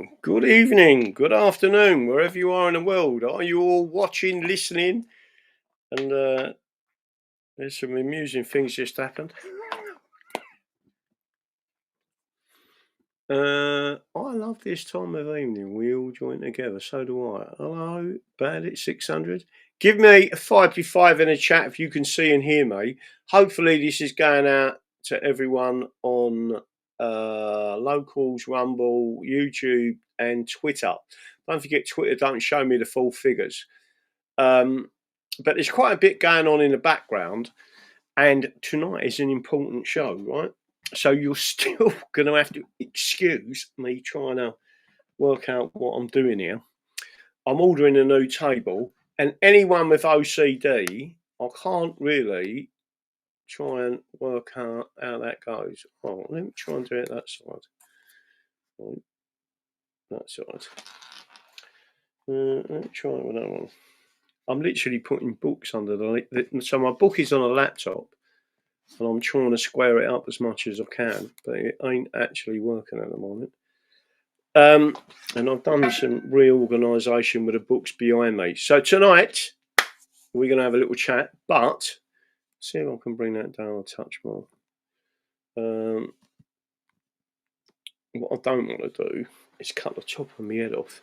morning, good evening, good afternoon, wherever you are in the world. Are you all watching, listening? And there's some amusing things just happened. I love this time of evening. We all join together. So do I. Hello, Bandit 600. Give me a 5 in a chat if you can see and hear me. Hopefully, this is going out to everyone on Locals, Rumble, YouTube, and Twitter. Don't forget, Twitter don't show me the full figures. But there's quite a bit going on in the background, and tonight is an important show, right? So you're still going to have to excuse me trying to work out what I'm doing here. I'm ordering a new table, and anyone with OCD, I can't really try and work out how that goes. Oh, let me try and do it that side. Right. That side. Let me try it with that one. I'm literally putting books under so my book is on a laptop, and I'm trying to square it up as much as I can, but it ain't actually working at the moment. And I've done some reorganisation with the books behind me. So tonight we're going to have a little chat, but see if I can bring that down a touch more. What I don't want to do is cut the top of my head off.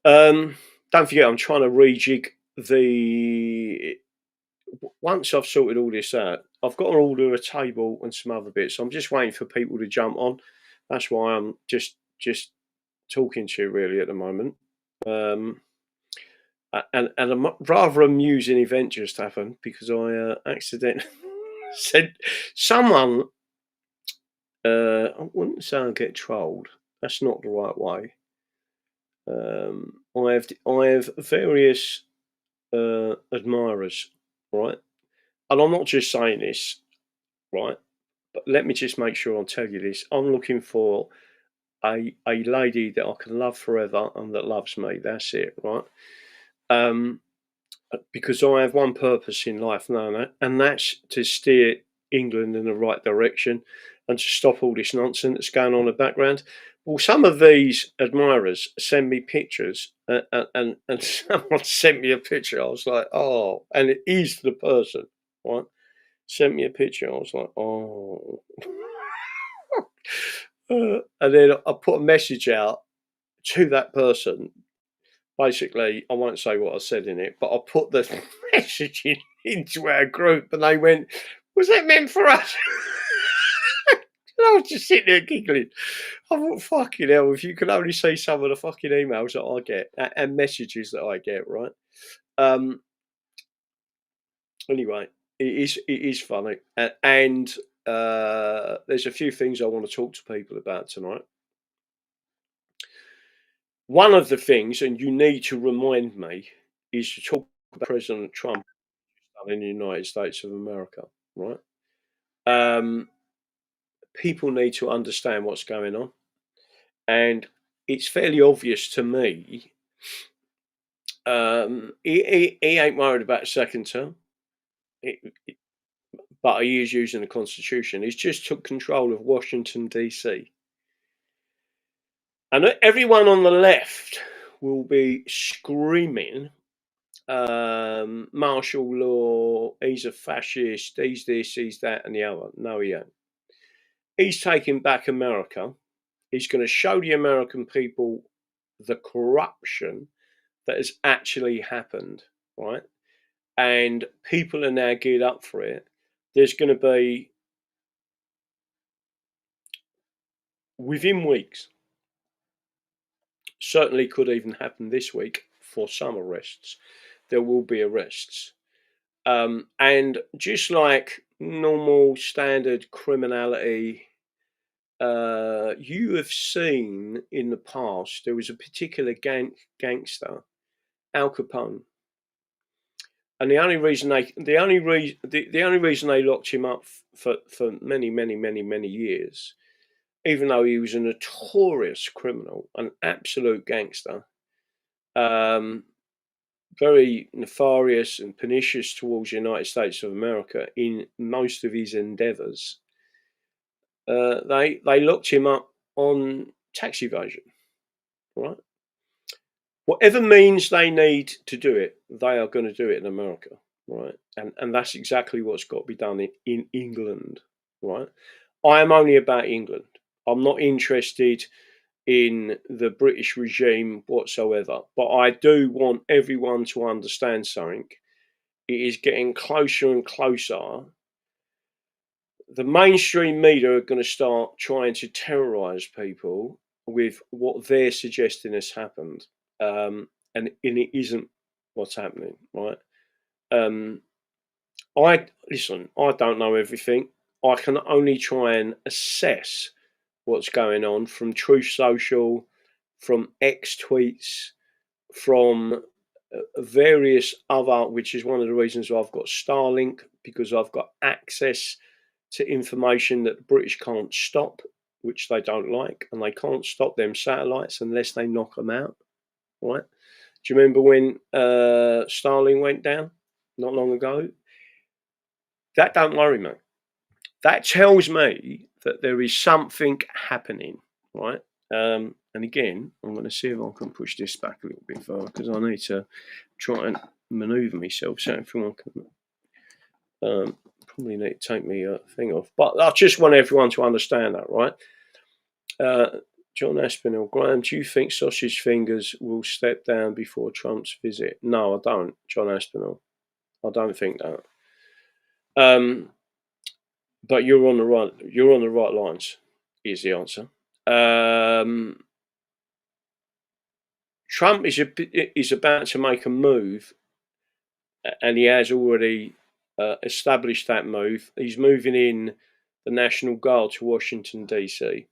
Don't forget, I'm trying to rejig the... Once I've sorted all this out, I've got to order a table and some other bits. I'm just waiting for people to jump on. That's why I'm just talking to you really at the moment. And a rather amusing event just happened because I accidentally said someone... I wouldn't say I get trolled. That's not the right way. I have various admirers, right? And I'm not just saying this, right? But let me just make sure I tell you this. I'm looking for a lady that I can love forever and that loves me. That's it, right? Because I have one purpose in life now, and that's to steer England in the right direction and to stop all this nonsense that's going on in the background. Well, some of these admirers send me pictures, and someone sent me a picture. I was like, oh, and it is the person, right? Sent me a picture. I was like, oh. And then I put a message out to that person. Basically, I won't say what I said in it, but I put the message into our group, and they went, was that meant for us? And I was just sitting there giggling. I thought, fucking hell, if you could only see some of the fucking emails that I get and messages that I get, right? Anyway, it is funny. And there's a few things I want to talk to people about tonight. One of the things, and you need to remind me, is to talk about President Trump in the United States of America, right? People need to understand what's going on. And it's fairly obvious to me he ain't worried about a second term, but he is using the Constitution. He's just took control of Washington, D.C. And everyone on the left will be screaming, martial law, he's a fascist, he's this, he's that, and the other. No, he ain't. He's taking back America. He's going to show the American people the corruption that has actually happened, right? And people are now geared up for it. There's going to be, within weeks, certainly could even happen this week for some arrests, there will be arrests. And just like normal standard criminality, you have seen in the past, there was a particular gangster, Al Capone, and the only reason they locked him up for many years, even though he was a notorious criminal, an absolute gangster, very nefarious and pernicious towards the United States of America in most of his endeavours, they locked him up on tax evasion. right? Whatever means they need to do it, they are going to do it in America, right? And that's exactly what's got to be done in England, right? I am only about England. I'm not interested in the British regime whatsoever, but I do want everyone to understand something. It is getting closer and closer. The mainstream media are going to start trying to terrorize people with what they're suggesting has happened. And it isn't what's happening, right? Um, I listen. I don't know everything. I can only try and assess what's going on from Truth Social, from X tweets, from various other, which is one of the reasons why I've got Starlink, because I've got access to information that the British can't stop, which they don't like, and they can't stop them satellites unless they knock them out, right? Do you remember when Starlink went down not long ago? That don't worry me. That tells me that there is something happening, right? And again, I'm going to see if I can push this back a little bit further because I need to try and manoeuvre myself so everyone can probably need to take me thing off. But I just want everyone to understand that, right? John Aspinall, Graham, do you think sausage fingers will step down before Trump's visit? No, I don't, John Aspinall. I don't think that. But you're on the right lines, is the answer. Trump is about to make a move, and he has already established that move. He's moving in the National Guard to Washington DC,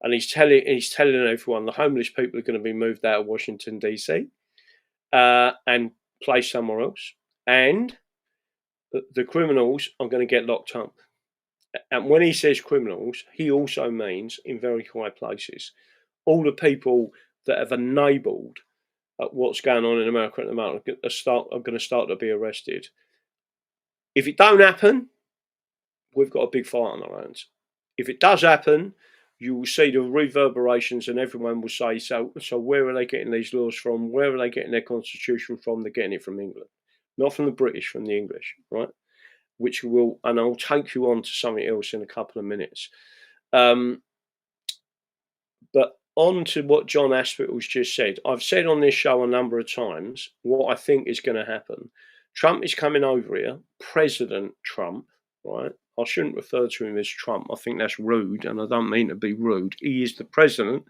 and he's telling everyone the homeless people are going to be moved out of Washington DC and placed somewhere else, and the criminals are going to get locked up. And when he says criminals, he also means in very high places. All the people that have enabled what's going on in America at the moment are going to start to be arrested. If it don't happen, we've got a big fight on our hands. If it does happen, you will see the reverberations, and everyone will say, so where are they getting these laws from? Where are they getting their constitution from? They're getting it from England. Not from the British, from the English, right? Which will, and I'll take you on to something else in a couple of minutes. But on to what John Aspinall's just said. I've said on this show a number of times what I think is going to happen. Trump is coming over here, President Trump, right? I shouldn't refer to him as Trump. I think that's rude, and I don't mean to be rude. He is the president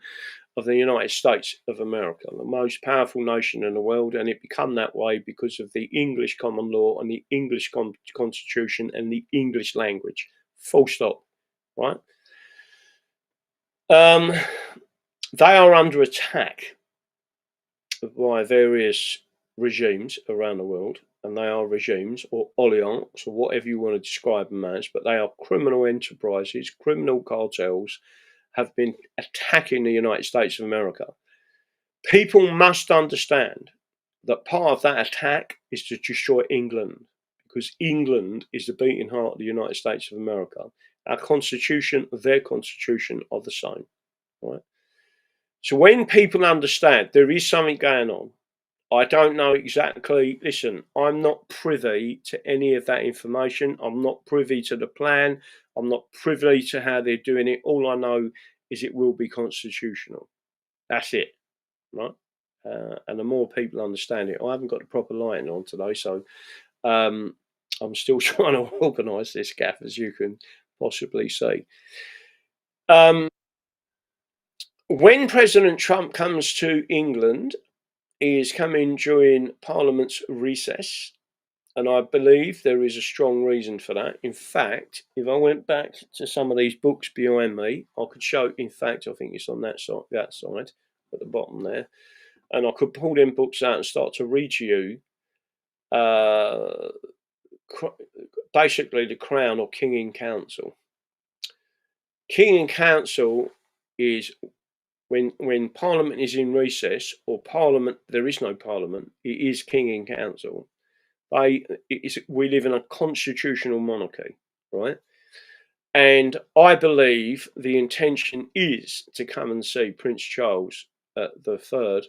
of the United States of America, the most powerful nation in the world, and it become that way because of the English common law and the English constitution and the English language. Full stop, right? They are under attack by various regimes around the world, and they are regimes or oligarchs or whatever you want to describe them as, but they are criminal enterprises, criminal cartels have been attacking the United States of America. People must understand that part of that attack is to destroy England, because England is the beating heart of the United States of America. Our constitution, their constitution are the same, right? So when people understand there is something going on, I don't know exactly. Listen, I'm not privy to any of that information. I'm not privy to the plan. I'm not privy to how they're doing it. All I know is it will be constitutional. That's it, right? And the more people understand it, I haven't got the proper lighting on today, so I'm still trying to organise this gaff, as you can possibly see. When President Trump comes to England, he is coming during Parliament's recess, and I believe there is a strong reason for that. In fact, if I went back to some of these books behind me, I could show. In fact, I think it's on that side at the bottom there, and I could pull them books out and start to read to you. Basically, the Crown or King in Council. King in Council is when Parliament is in recess, or Parliament, there is no Parliament, it is King in Council. We live in a constitutional monarchy, right? And I believe the intention is to come and see Prince Charles the 3rd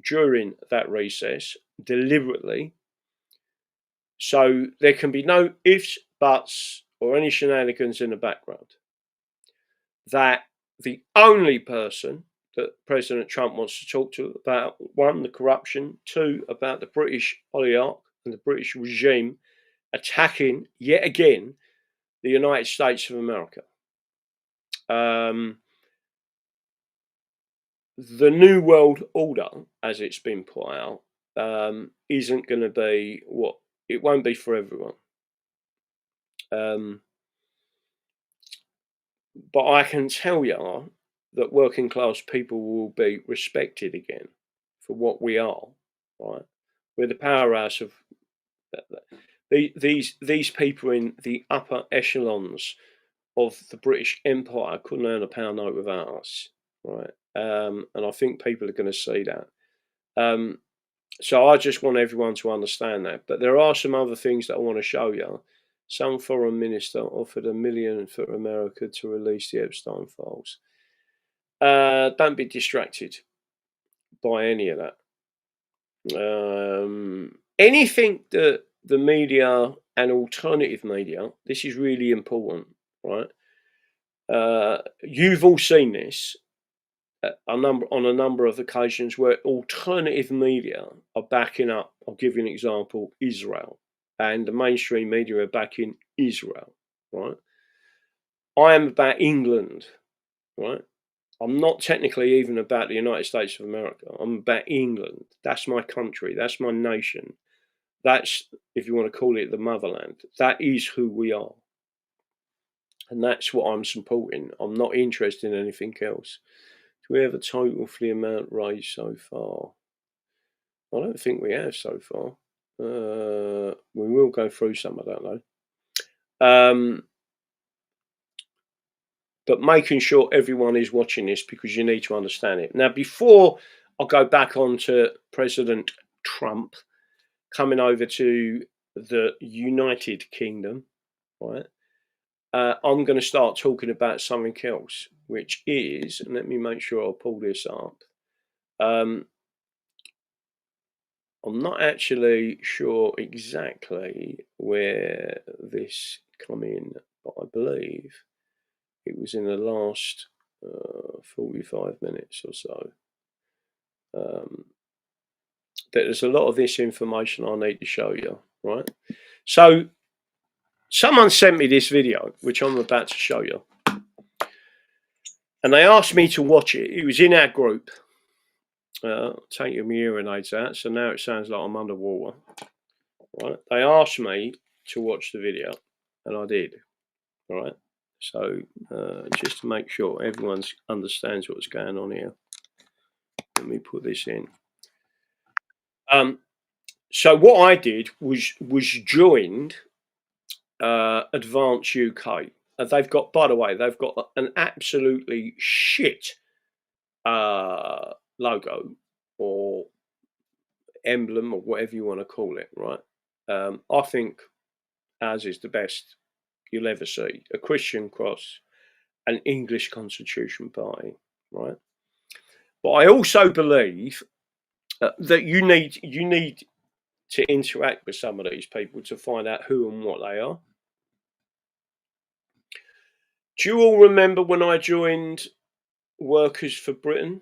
during that recess deliberately, so there can be no ifs, buts, or any shenanigans in the background. That the only person that President Trump wants to talk to about, 1, the corruption, 2, about the British oligarch and the British regime attacking yet again the United States of America. The New World Order, as it's been put out, isn't going to be what it won't be for everyone. But I can tell you that working class people will be respected again for what we are. Right, we're the powerhouse of these people in the upper echelons of the British Empire couldn't earn a pound note without us. Right, and I think people are going to see that. So I just want everyone to understand that. But there are some other things that I want to show you. Some foreign minister offered $1 million for America to release the Epstein files. Don't be distracted by any of that. Anything that the media and alternative media, this is really important, right? You've all seen this on a number of occasions where alternative media are backing up. I'll give you an example: Israel, and the mainstream media are backing Israel. Right? I am about England. Right? I'm not technically even about the United States of America. I'm about England. That's my country. That's my nation. That's, if you want to call it, the motherland. That is who we are. And that's what I'm supporting. I'm not interested in anything else. Do we have a total for the amount raised so far? I don't think we have so far. We will go through some, I don't know. But making sure everyone is watching this, because you need to understand it. Now, before I go back on to President Trump coming over to the United Kingdom, right? I'm going to start talking about something else, which is, and let me make sure I'll pull this up. I'm not actually sure exactly where this come in, but I believe it was in the last 45 minutes or so. There's a lot of this information I need to show you, right? So someone sent me this video, which I'm about to show you. And they asked me to watch it. It was in our group. Take your hearing aids out, so now it sounds like I'm underwater. Right? They asked me to watch the video, and I did. Right? So just to make sure everyone understands what's going on here, let me put this in. So what I did was joined Advance UK. They've got, by the way, they've got an absolutely shit logo or emblem or whatever you want to call it, right? I think ours is the best you'll ever see. A Christian cross, an English Constitution party, right? But I also believe that you need to interact with some of these people to find out who and what they are. Do you all remember when I joined Workers for Britain?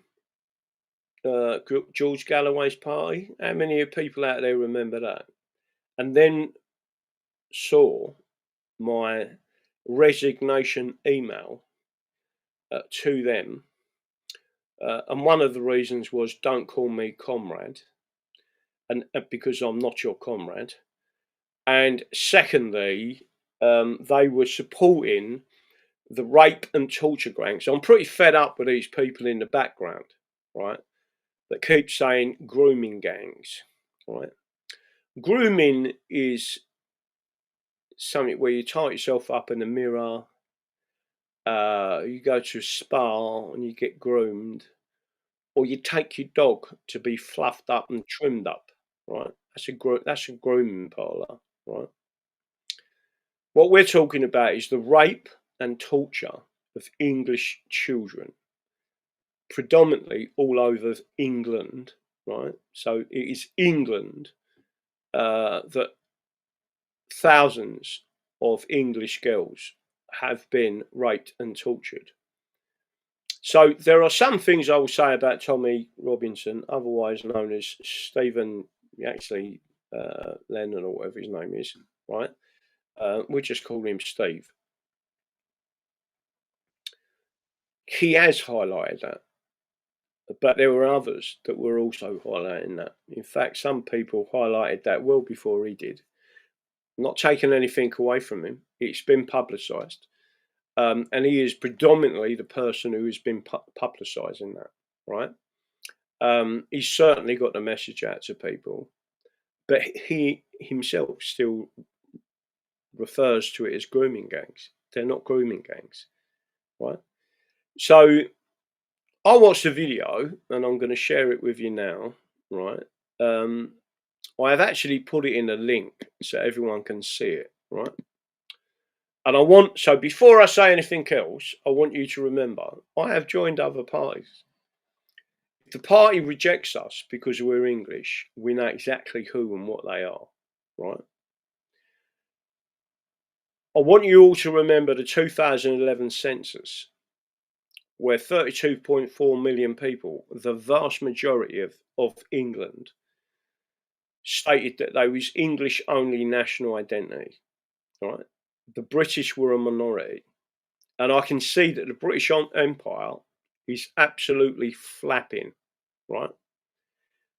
George Galloway's party? How many people out there remember that? And then saw my resignation email to them. And one of the reasons was, don't call me comrade, and because I'm not your comrade. And secondly, they were supporting the rape and torture gangs. So I'm pretty fed up with these people in the background, right, that keep saying grooming gangs, right? Grooming is something where you tie yourself up in the mirror, you go to a spa and you get groomed, or you take your dog to be fluffed up and trimmed up, right? That's a grooming parlour, right? What we're talking about is the rape and torture of English children, predominantly all over England, right? So it is England that thousands of English girls have been raped and tortured. So there are some things I will say about Tommy Robinson, otherwise known as Stephen, actually Lennon or whatever his name is, right? We just call him Steve. He has highlighted that, but there were others that were also highlighting that. In fact, some people highlighted that well before he did. Not taking anything away from him. It's been publicised. And he is predominantly the person who has been publicising that, right? He's certainly got the message out to people, but he himself still refers to it as grooming gangs. They're not grooming gangs, right? So I watched the video and I'm going to share it with you now, right? I have actually put it in a link so everyone can see it, right? And so before I say anything else, I want you to remember, I have joined other parties. If the party rejects us because we're English, we know exactly who and what they are, right? I want you all to remember the 2011 census, where 32.4 million people, the vast majority of England, stated that they was English only national identity, right? The British were a minority. And I can see that the British Empire is absolutely flapping, right?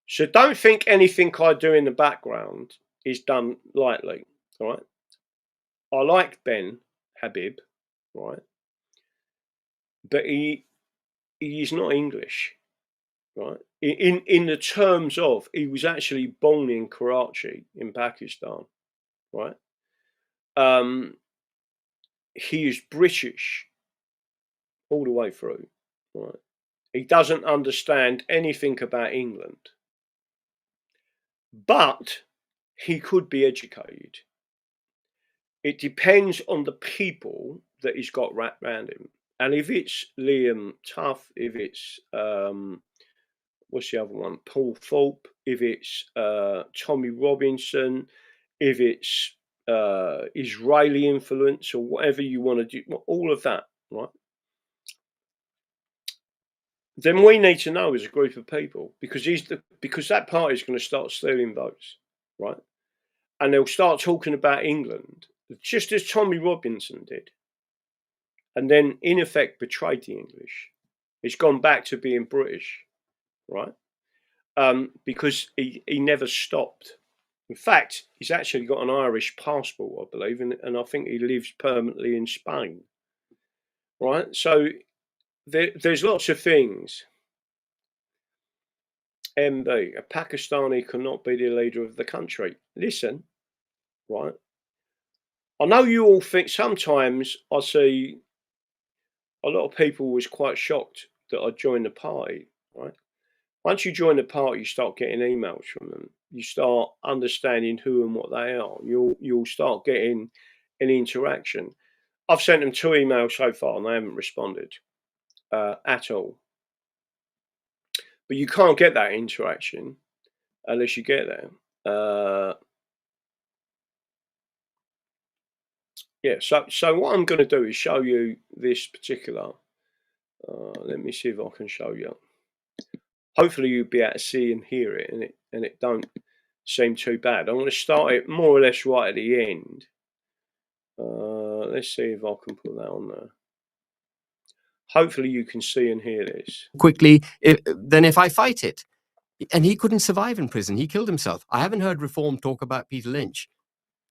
So don't think anything I do in the background is done lightly, right? I like Ben Habib, right? But he is not English, right? In the terms of, he was actually born in Karachi in Pakistan, right? He is British all the way through, right? He doesn't understand anything about England, but he could be educated. It depends on the people that he's got wrapped around him. And if it's Liam Tuff, if it's what's the other one? Paul Thorpe, if it's Tommy Robinson, if it's Israeli influence or whatever you want to do, all of that, right? Then we need to know as a group of people, because that party is going to start stealing votes, right? And they'll start talking about England, just as Tommy Robinson did, and then in effect betrayed the English. He's gone back to being British, right? Because he never stopped. In fact, he's actually got an Irish passport, I believe, and I think he lives permanently in Spain, right? So there's lots of things. MB, a Pakistani cannot be the leader of the country. Listen, right? I know you all think, sometimes I see a lot of people was quite shocked that I joined the party, right? Once you join the party, you start getting emails from them. You start understanding who and what they are. You'll start getting an interaction. I've sent them 2 emails so far and they haven't responded at all. But you can't get that interaction unless you get there. Yeah, so what I'm going to do is show you this particular. Let me see if I can show you. Hopefully you'll be able to see and hear it, and it don't seem too bad. I'm going to start it more or less right at the end. Let's see if I can put that on there. Hopefully you can see and hear this. Quickly, than if I fight it. And he couldn't survive in prison. He killed himself. I haven't heard Reform talk about Peter Lynch.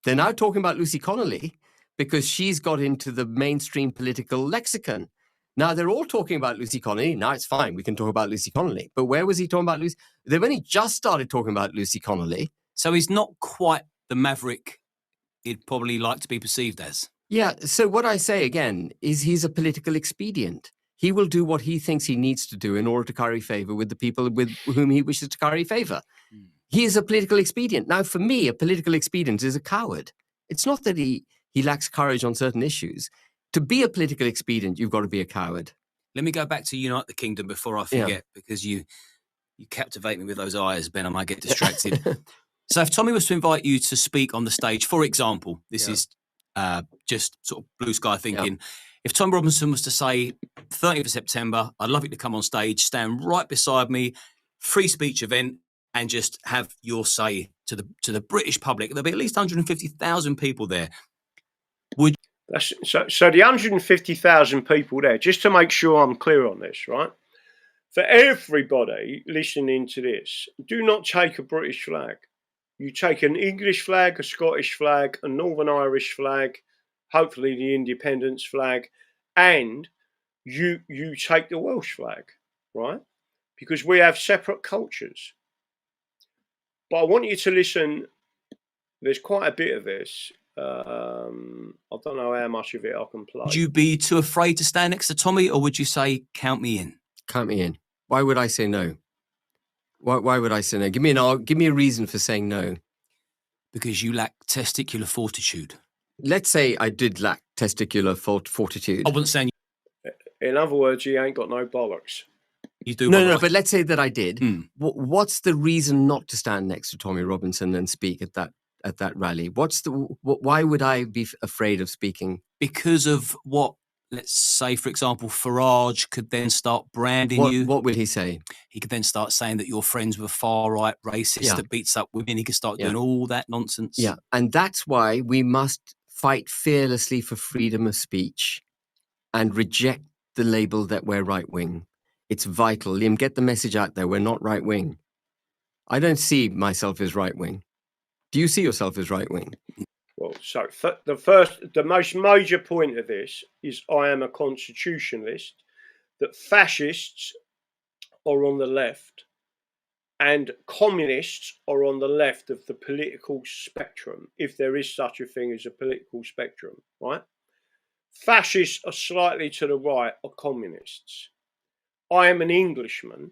They're now talking about Lucy Connolly because she's got into the mainstream political lexicon. Now they're all talking about Lucy Connolly. Now it's fine. We can talk about Lucy Connolly. But where was he talking about Lucy? They've only just started talking about Lucy Connolly. So he's not quite the maverick he'd probably like to be perceived as. Yeah. So what I say again is he's a political expedient. He will do what he thinks he needs to do in order to curry favour with the people with whom he wishes to curry favour. He is a political expedient. Now, for me, a political expedient is a coward. It's not that he lacks courage on certain issues. To be a political expedient, you've got to be a coward. Let me go back to Unite the Kingdom before I forget, because you captivate me with those eyes, Ben. I might get distracted. So if Tommy was to invite you to speak on the stage, for example, this is just sort of blue sky thinking. If Tom Robinson was to say, 30th of September, I'd love you to come on stage, stand right beside me, free speech event, and just have your say to the British public. There'll be at least 150,000 people there. So the 150,000 people there, just to make sure I'm clear on this, right? For everybody listening to this, do not take a British flag. You take an English flag, a Scottish flag, a Northern Irish flag, hopefully the independence flag, and you take the Welsh flag, right? Because we have separate cultures. But I want you to listen. There's quite a bit of this. I don't know how much of it I can play. Would you be too afraid to stand next to Tommy, or would you say, count me in? Count me in. Why would I say no? Why would I say no? Give me a reason for saying no. Because you lack testicular fortitude. Let's say I did lack testicular fortitude. I wasn't saying. In other words, you ain't got no bollocks. You do. No, but let's say that I did. What's the reason not to stand next to Tommy Robinson and speak at that rally? Why would I be afraid of speaking? Because of what, let's say, for example, Farage could then start branding you. What would he say? He could then start saying that you're friends with a far-right racist that beats up women. He could start doing all that nonsense. Yeah, and that's why we must fight fearlessly for freedom of speech and reject the label that we're right-wing. It's vital. Liam, get the message out there. We're not right-wing. I don't see myself as right-wing. Do you see yourself as right-wing? Well, so the most major point of this is I am a constitutionalist, that fascists are on the left and communists are on the left of the political spectrum, if there is such a thing as a political spectrum, right? Fascists are slightly to the right of communists. I am an Englishman,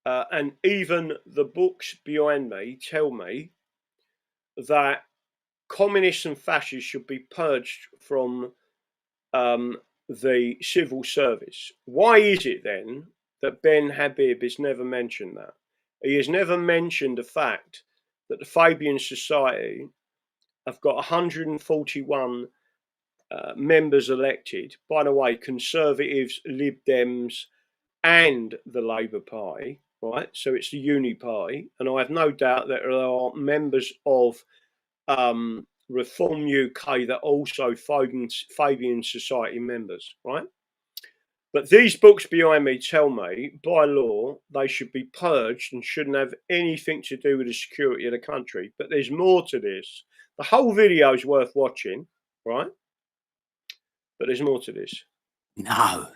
and even the books behind me tell me that communists and fascists should be purged from the civil service. Why is it then that Ben Habib has never mentioned that? He has never mentioned the fact that the Fabian Society have got 141 members elected. By the way, Conservatives, Lib Dems, and the Labour Party, right? So it's the Uni Party, and I have no doubt that there are members of Reform UK that are also Fabian Society members, right? But these books behind me tell me, by law, they should be purged and shouldn't have anything to do with the security of the country. But there's more to this. The whole video is worth watching, right? But there's more to this. No.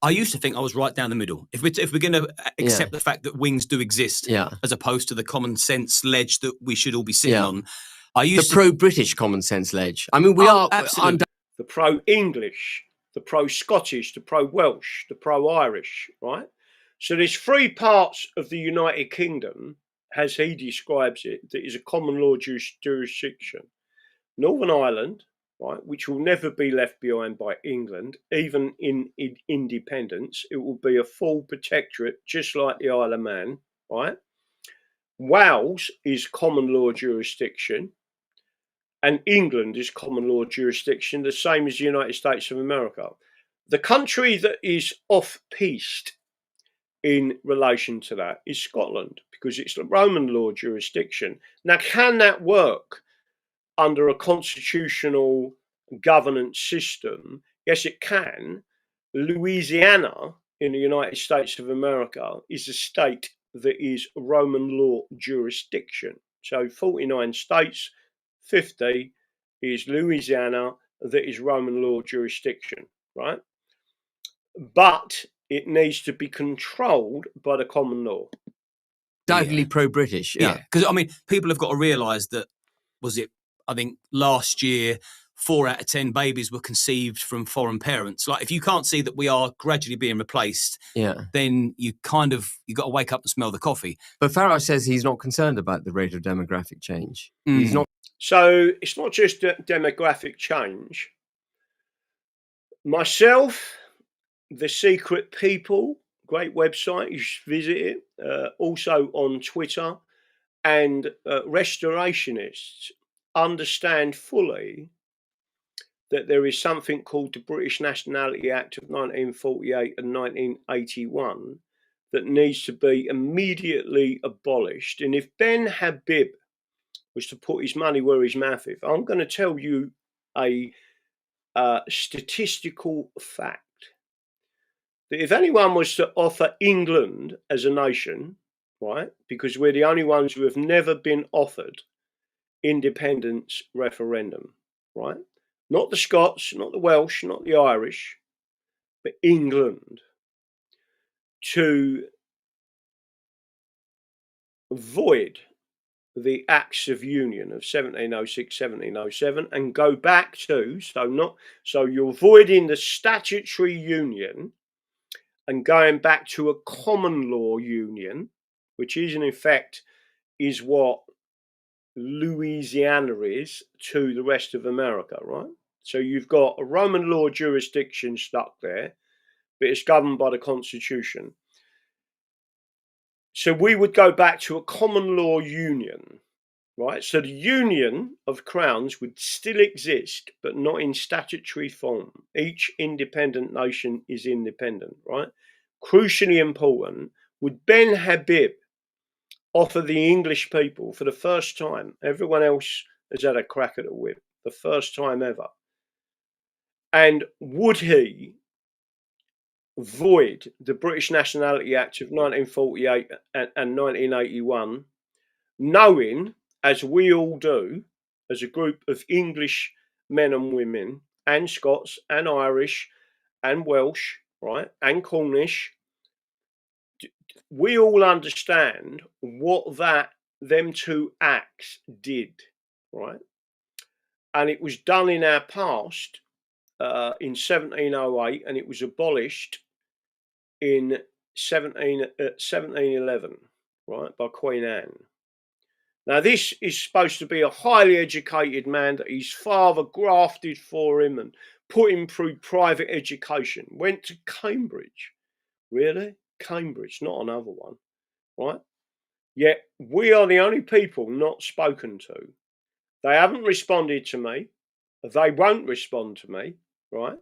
I used to think I was right down the middle. If we're going to accept the fact that wings do exist, as opposed to the common sense ledge that we should all be sitting on, the pro-British common sense ledge. I mean, we are absolutely the pro-English, the pro-Scottish, the pro-Welsh, the pro-Irish, right? So there's three parts of the United Kingdom, as he describes it, that is a common law jurisdiction. Northern Ireland, right, which will never be left behind by England, even in independence. It will be a full protectorate, just like the Isle of Man, right? Wales is common law jurisdiction, and England is common law jurisdiction, the same as the United States of America. The country that is off-piste in relation to that is Scotland, because it's the Roman law jurisdiction. Now, can that work under a constitutional governance system? Yes, it can. Louisiana in the United States of America is a state that is Roman law jurisdiction. So 49 states, 50 is Louisiana that is Roman law jurisdiction, right? But it needs to be controlled by the common law. Definitely pro-British, because I mean, people have got to realise that, I think last year, 4 out of 10 babies were conceived from foreign parents. Like, if you can't see that we are gradually being replaced, then you got to wake up and smell the coffee. But Farage says he's not concerned about the rate of demographic change. He's not. So it's not just demographic change. Myself The Secret People, great website, you should visit it. Also on Twitter. And restorationists understand fully that there is something called the British Nationality Act of 1948 and 1981 that needs to be immediately abolished. And if Ben Habib was to put his money where his mouth is, I'm going to tell you a statistical fact. That if anyone was to offer England as a nation, right, because we're the only ones who have never been offered independence referendum, right? Not the Scots, not the Welsh, not the Irish, but England, to void the Acts of Union of 1706, 1707 and go back to, so you're voiding the statutory union and going back to a common law union, which is in effect is what Louisiana is to the rest of America, right? So you've got a Roman law jurisdiction stuck there, but it's governed by the Constitution. So we would go back to a common law union, right? So the union of crowns would still exist, but not in statutory form. Each independent nation is independent, right? Crucially important, would Ben Habib offer the English people for the first time, everyone else has had a crack at the whip, the first time ever, and would he void the British Nationality Act of 1948 and 1981, knowing, as we all do, as a group of English men and women, and Scots and Irish and Welsh, right, and Cornish, we all understand what them two acts did, right? And it was done in our past in 1708, and it was abolished in 1711, right, by Queen Anne. Now, this is supposed to be a highly educated man that his father grafted for him and put him through private education, went to Cambridge. Really? Cambridge, not another one, right? Yet we are the only people not spoken to. They haven't responded to me. They won't respond to me, right?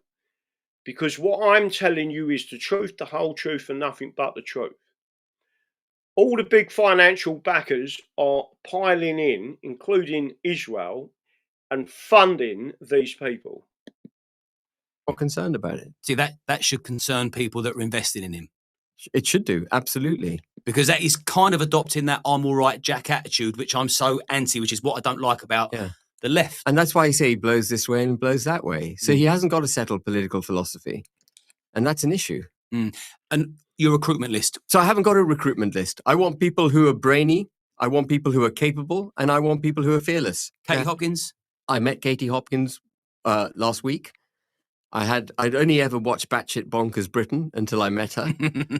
Because what I'm telling you is the truth, the whole truth, and nothing but the truth. All the big financial backers are piling in, including Israel, and funding these people. Not concerned about it. See, that should concern people that are invested in him. It should do, absolutely. Because that is kind of adopting that I'm all right Jack attitude, which I'm so anti, which is what I don't like about the left. And that's why you say he blows this way and blows that way. So he hasn't got a settled political philosophy. And that's an issue. And your recruitment list? So I haven't got a recruitment list. I want people who are brainy. I want people who are capable. And I want people who are fearless. Katie Hopkins? I met Katie Hopkins last week. I'd only ever watched Batshit Bonkers Britain until I met her.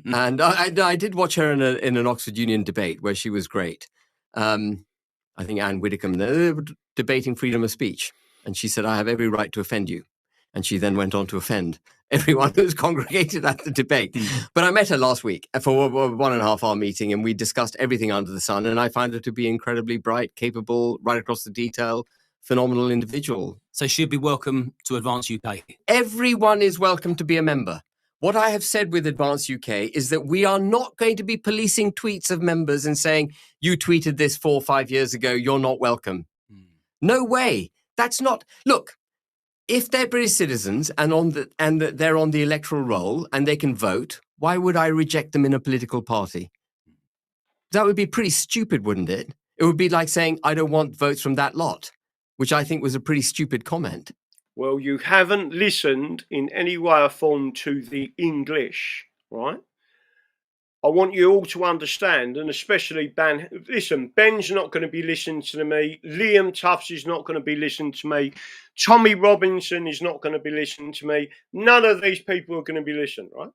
And I did watch her in an Oxford Union debate where she was great. I think Anne Widdecombe, they were debating freedom of speech. And she said, I have every right to offend you. And she then went on to offend everyone who was congregated at the debate. But I met her last week for a 1.5 hour meeting, and we discussed everything under the sun. And I found her to be incredibly bright, capable, right across the detail, phenomenal individual. So she'd be welcome to Advance UK? Everyone is welcome to be a member. What I have said with Advance UK is that we are not going to be policing tweets of members and saying, you tweeted this 4 or 5 years ago, you're not welcome. No way. That's not... Look, if they're British citizens and they're on the electoral roll and they can vote, why would I reject them in a political party? That would be pretty stupid, wouldn't it? It would be like saying, I don't want votes from that lot, which I think was a pretty stupid comment. Well, you haven't listened in any way or form to the English, right? I want you all to understand, and especially Ben, listen, Ben's not going to be listening to me. Liam Tuffs is not going to be listening to me. Tommy Robinson is not going to be listening to me. None of these people are going to be listening, right?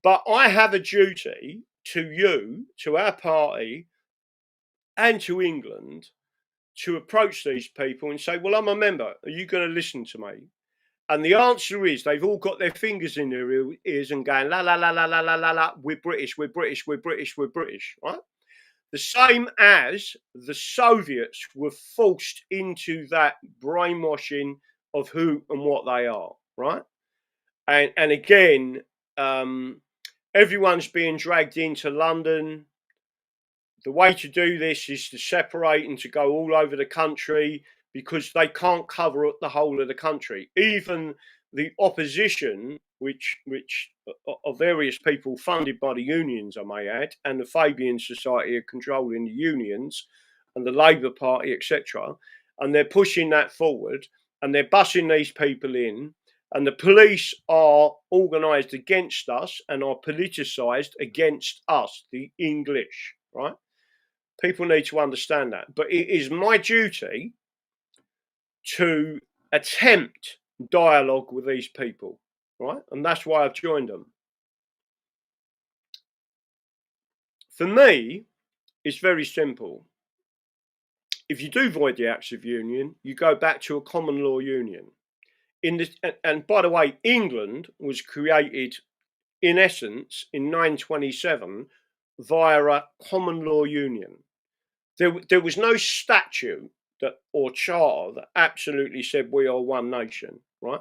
But I have a duty to you, to our party, and to England to approach these people and say, well, I'm a member. Are you going to listen to me? And the answer is they've all got their fingers in their ears and going, la, la, la, la, la, la, la, la, we're British, we're British, we're British, we're British, right? The same as the Soviets were forced into that brainwashing of who and what they are, right? And again, everyone's being dragged into London. The way to do this is to separate and to go all over the country, because they can't cover up the whole of the country. Even the opposition, which are various people funded by the unions, I may add, and the Fabian Society are controlling the unions, and the Labour Party, etc. And they're pushing that forward, and they're bussing these people in, and the police are organised against us and are politicised against us, the English, right? People need to understand that. But it is my duty to attempt dialogue with these people, right? And that's why I've joined them. For me, it's very simple. If you do void the Acts of Union, you go back to a common law union. And by the way, England was created, in essence, in 927 via a common law union. There was no statute or charter that absolutely said we are one nation, right?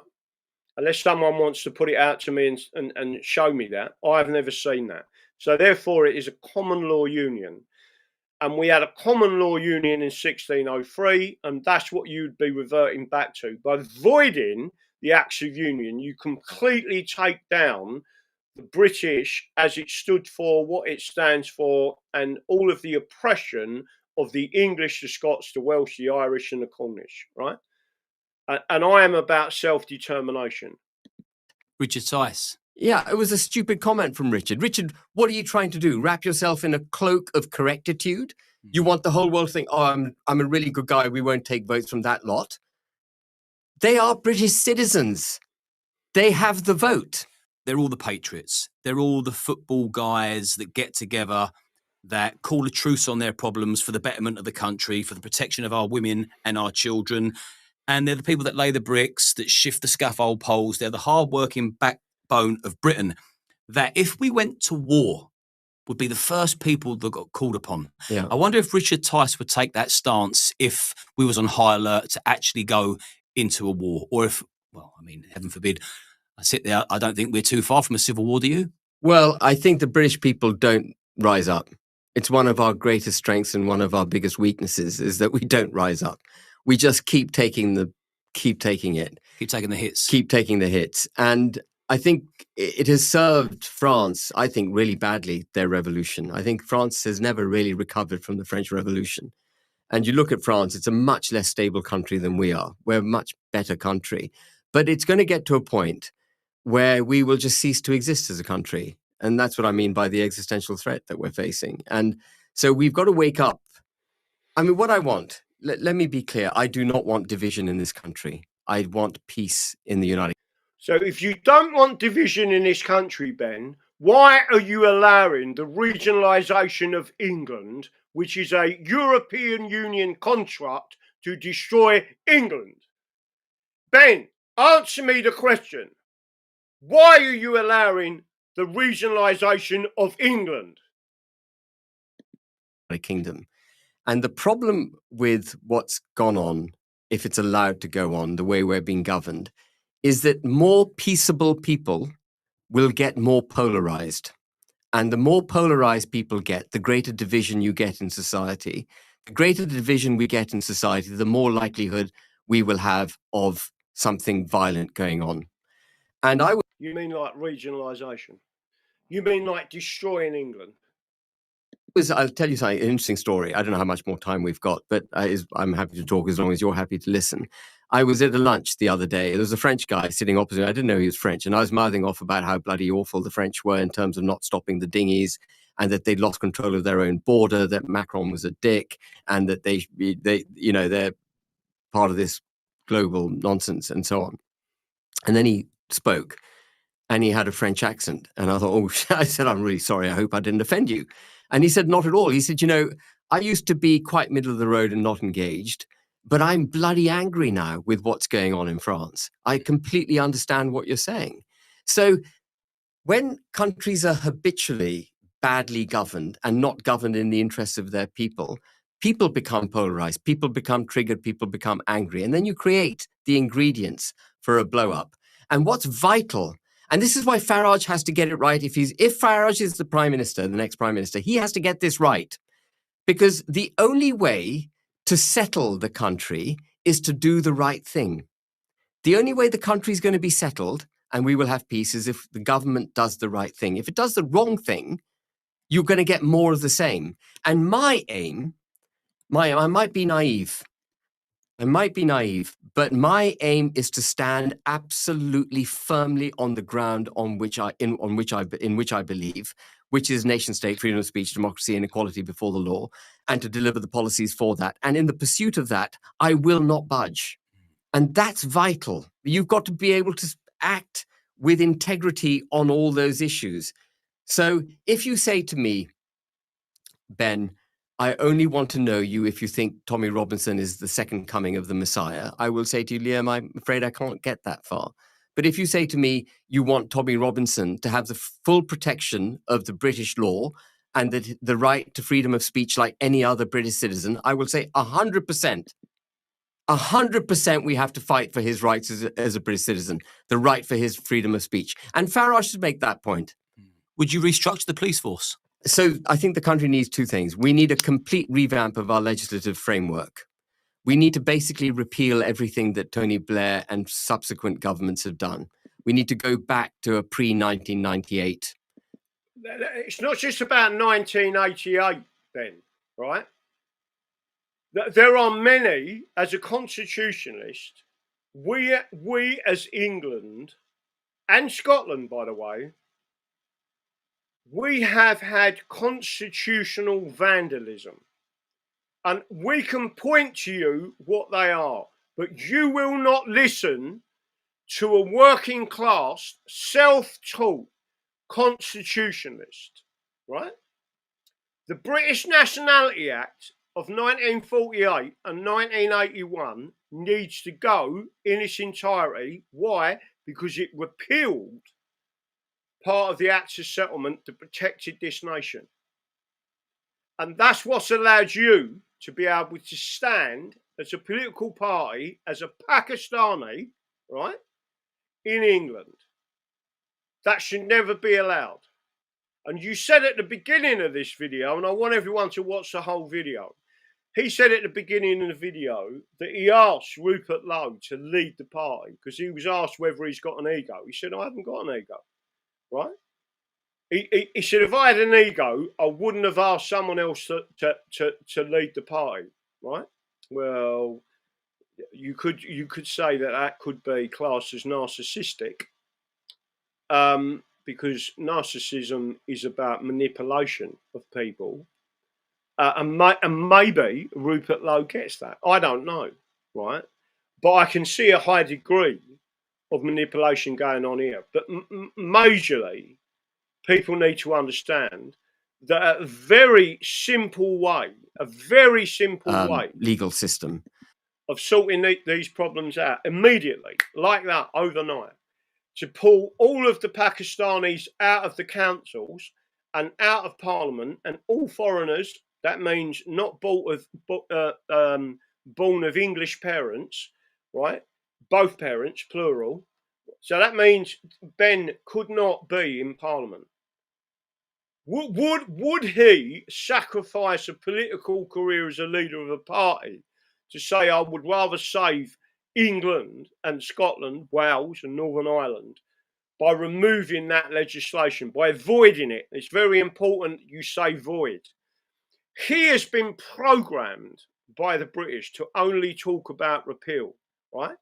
Unless someone wants to put it out to me and show me that. I've never seen that. So therefore, it is a common law union. And we had a common law union in 1603, and that's what you'd be reverting back to. By voiding the Acts of Union, you completely take down the British as it stood for, what it stands for, and all of the oppression of the English, the Scots, the Welsh, the Irish, and the Cornish, right? And I am about self-determination. Richard Tice. Yeah, it was a stupid comment from Richard. Richard, what are you trying to do? Wrap yourself in a cloak of correctitude? You want the whole world to think, oh, I'm a really good guy. We won't take votes from that lot. They are British citizens. They have the vote. They're all the patriots. They're all the football guys that get together, that call a truce on their problems for the betterment of the country, for the protection of our women and our children. And they're the people that lay the bricks, that shift the scaffold poles. They're the hard-working backbone of Britain, that if we went to war, would be the first people that got called upon. Yeah. I wonder if Richard Tice would take that stance if we was on high alert to actually go into a war, or if, well, I mean, heaven forbid, I sit there, I don't think we're too far from a civil war, do you? Well, I think the British people don't rise up. It's one of our greatest strengths and one of our biggest weaknesses is that we don't rise up. We just keep taking it. Keep taking the hits. Keep taking the hits. And I think it has served France, I think, really badly, their revolution. I think France has never really recovered from the French Revolution. And you look at France, it's a much less stable country than we are. We're a much better country. But it's going to get to a point where we will just cease to exist as a country. And that's what I mean by the existential threat that we're facing. And so we've got to wake up. I mean, what I want, let me be clear, I do not want division in this country. I want peace in the United States. So if you don't want division in this country, Ben, why are you allowing the regionalisation of England, which is a European Union construct, to destroy England? Ben, answer me the question. Why are you allowing the regionalisation of England? Kingdom. And the problem with what's gone on, if it's allowed to go on the way we're being governed, is that more peaceable people will get more polarized. And the more polarized people get, the greater division you get in society. The greater division we get in society, the more likelihood we will have of something violent going on. And I would... You mean like regionalisation? You mean like destroying England? I'll tell you something, an interesting story. I don't know how much more time we've got, but I'm happy to talk as long as you're happy to listen. I was at a lunch the other day. There was a French guy sitting opposite. I didn't know he was French. And I was mouthing off about how bloody awful the French were in terms of not stopping the dinghies and that they'd lost control of their own border, that Macron was a dick and that they they're part of this global nonsense and so on. And then he spoke and he had a French accent. And I thought, I said, I'm really sorry. I hope I didn't offend you. And he said, not at all. He said, I used to be quite middle of the road and not engaged. But I'm bloody angry now with what's going on in France. I completely understand what you're saying. So when countries are habitually badly governed and not governed in the interests of their people, people become polarized, people become triggered, people become angry. And then you create the ingredients for a blow up. And what's vital, and this is why Farage has to get it right. If Farage is the prime minister, the next prime minister, he has to get this right. Because the only way to settle the country is to do the right thing. The only way the country is going to be settled and we will have peace is if the government does the right thing. If it does the wrong thing, you're going to get more of the same. And my aim, I might be naive. But my aim is to stand absolutely firmly on the ground in which I believe, which is nation state, freedom of speech, democracy, and equality before the law, and to deliver the policies for that. And in the pursuit of that, I will not budge. And that's vital. You've got to be able to act with integrity on all those issues. So if you say to me, Ben, I only want to know you if you think Tommy Robinson is the second coming of the Messiah, I will say to you, Liam, I'm afraid I can't get that far. But if you say to me, you want Tommy Robinson to have the full protection of the British law and the right to freedom of speech like any other British citizen, I will say 100%. 100% we have to fight for his rights as a British citizen, the right for his freedom of speech. And Farage should make that point. Would you restructure the police force? So I think the country needs two things. We need a complete revamp of our legislative framework. We need to basically repeal everything that Tony Blair and subsequent governments have done. We need to go back to a pre-1998. It's not just about 1988, Ben, right? There are many, as a constitutionalist, we as England and Scotland, by the way, we have had constitutional vandalism. And we can point to you what they are, but you will not listen to a working class, self-taught constitutionalist, right? The British Nationality Act of 1948 and 1981 needs to go in its entirety. Why? Because it repealed part of the Acts of Settlement that protected this nation. And that's what's allowed you to be able to stand as a political party, as a Pakistani, right, in England. That should never be allowed. And you said at the beginning of this video, and I want everyone to watch the whole video, he said at the beginning of the video that he asked Rupert Lowe to lead the party because he was asked whether he's got an ego. He said, I haven't got an ego, right? He said, if I had an ego, I wouldn't have asked someone else to lead the party, right? Well, you could say that could be classed as narcissistic, because narcissism is about manipulation of people, and maybe Rupert Lowe gets that. I don't know, right? But I can see a high degree of manipulation going on here. But majorly, people need to understand that a very simple way, legal system of sorting these problems out immediately, like that, overnight, to pull all of the Pakistanis out of the councils and out of Parliament, and all foreigners, that means not born of English parents, right? Both parents, plural. So that means Ben could not be in Parliament. Would he sacrifice a political career as a leader of a party to say, I would rather save England and Scotland, Wales and Northern Ireland by removing that legislation, by voiding it? It's very important you say void. He has been programmed by the British to only talk about repeal, right?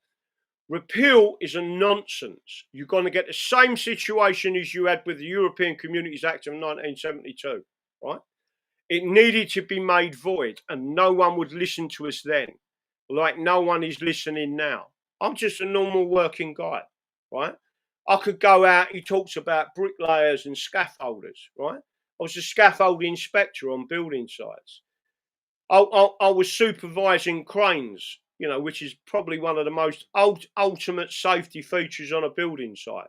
Repeal is a nonsense. You're going to get the same situation as you had with the European Communities Act of 1972, right? It needed to be made void, and no one would listen to us then, like no one is listening now. I'm just a normal working guy, right? I could go out, he talks about bricklayers and scaffolders, right? I was a scaffold inspector on building sites. I was supervising cranes you know, which is probably one of the most ultimate safety features on a building site,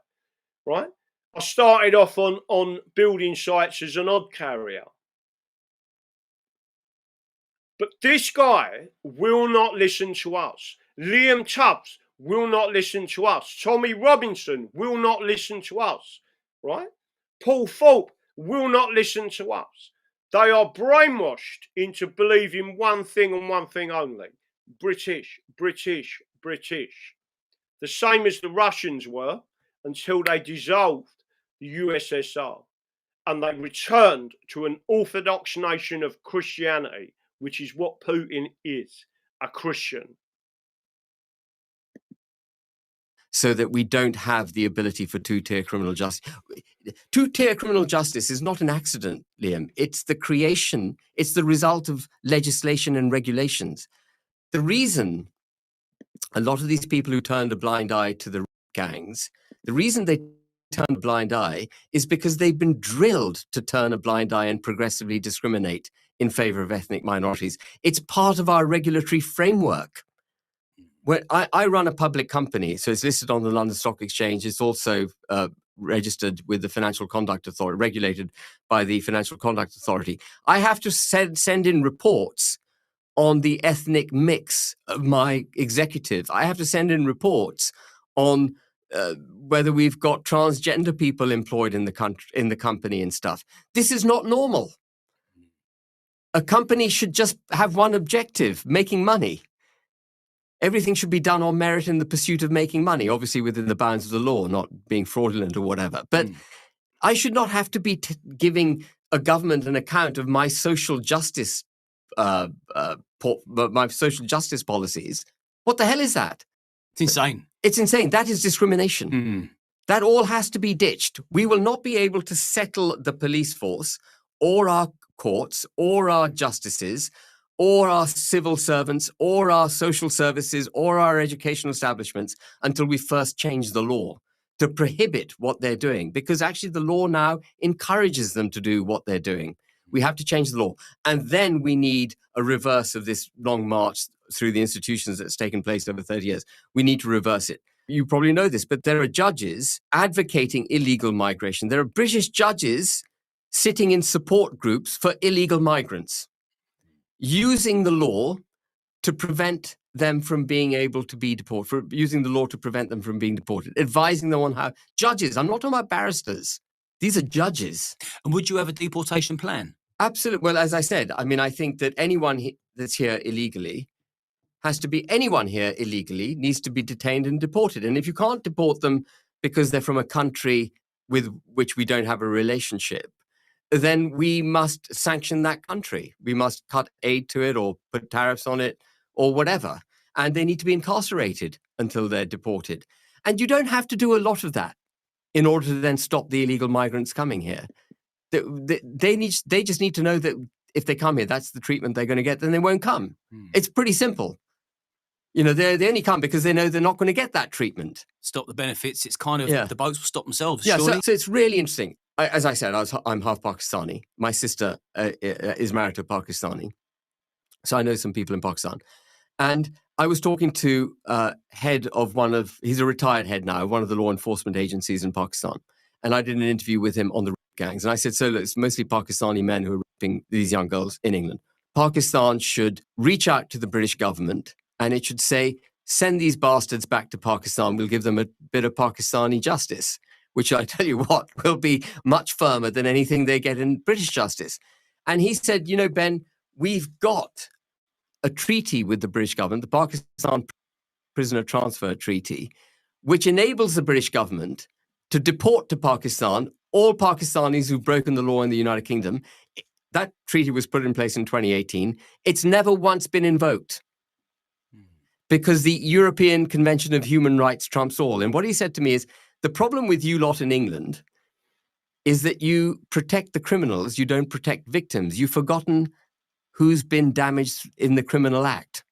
right? I started off on building sites as an odd carrier. But this guy will not listen to us. Liam Tuffs will not listen to us. Tommy Robinson will not listen to us, right? Paul Thorpe will not listen to us. They are brainwashed into believing one thing and one thing only. British, British, British. The same as the Russians were until they dissolved the USSR and they returned to an orthodox nation of Christianity, which is what Putin is, a Christian. So that we don't have the ability for two-tier criminal justice. Two-tier criminal justice is not an accident, Liam. It's the creation, it's the result of legislation and regulations. The reason a lot of these people who turned a blind eye to the gangs, the reason they turned a blind eye is because they've been drilled to turn a blind eye and progressively discriminate in favor of ethnic minorities. It's part of our regulatory framework. When I run a public company, so it's listed on the London Stock Exchange. It's also registered with the Financial Conduct Authority, regulated by the Financial Conduct Authority. I have to send in reports on the ethnic mix of my executive. I have to send in reports on whether we've got transgender people employed in the company and stuff. This is not normal. A company should just have one objective: making money. Everything should be done on merit in the pursuit of making money, obviously within the bounds of the law, not being fraudulent or whatever. But I should not have to be giving a government an account of my social justice, my social justice policies. What the hell is that? It's insane. It's insane. That is discrimination. That all has to be ditched. We will not be able to settle the police force or our courts or our justices or our civil servants, or our social services, or our educational establishments until we first change the law to prohibit what they're doing. Because actually the law now encourages them to do what they're doing. We have to change the law. And then we need a reverse of this long march through the institutions that's taken place over 30 years. We need to reverse it. You probably know this, but there are judges advocating illegal migration. There are British judges sitting in support groups for illegal migrants, using the law to prevent them from being able to be deported, using the law to prevent them from being deported, advising them on how. Judges, I'm not talking about barristers. These are judges. And would you have a deportation plan? Absolutely. Well, as I said, I mean, I think that anyone that's here illegally anyone here illegally needs to be detained and deported. And if you can't deport them because they're from a country with which we don't have a relationship, then we must sanction that country. We must cut aid to it or put tariffs on it or whatever. And they need to be incarcerated until they're deported. And you don't have to do a lot of that in order to then stop the illegal migrants coming here. They just need to know that if they come here, that's the treatment they're going to get, then they won't come. It's pretty simple. You know, they only come because they know they're not going to get that treatment. Stop the benefits. It's kind of, the boats will stop themselves, Yeah, surely. so it's really interesting. As I said, I'm half Pakistani. My sister is married to a Pakistani. So I know some people in Pakistan. And I was talking to head of he's a retired head now, one of the law enforcement agencies in Pakistan. And I did an interview with him on the gangs. And I said, so look, it's mostly Pakistani men who are raping these young girls in England. Pakistan should reach out to the British government and it should say, send these bastards back to Pakistan. We'll give them a bit of Pakistani justice, which I tell you what, will be much firmer than anything they get in British justice. And he said, you know, Ben, we've got a treaty with the British government, the Pakistan Prisoner Transfer Treaty, which enables the British government to deport to Pakistan all Pakistanis who've broken the law in the United Kingdom. That treaty was put in place in 2018. It's never once been invoked because the European Convention of Human Rights trumps all. And what he said to me is, the problem with you lot in England is that you protect the criminals, you don't protect victims. You've forgotten who's been damaged in the criminal act.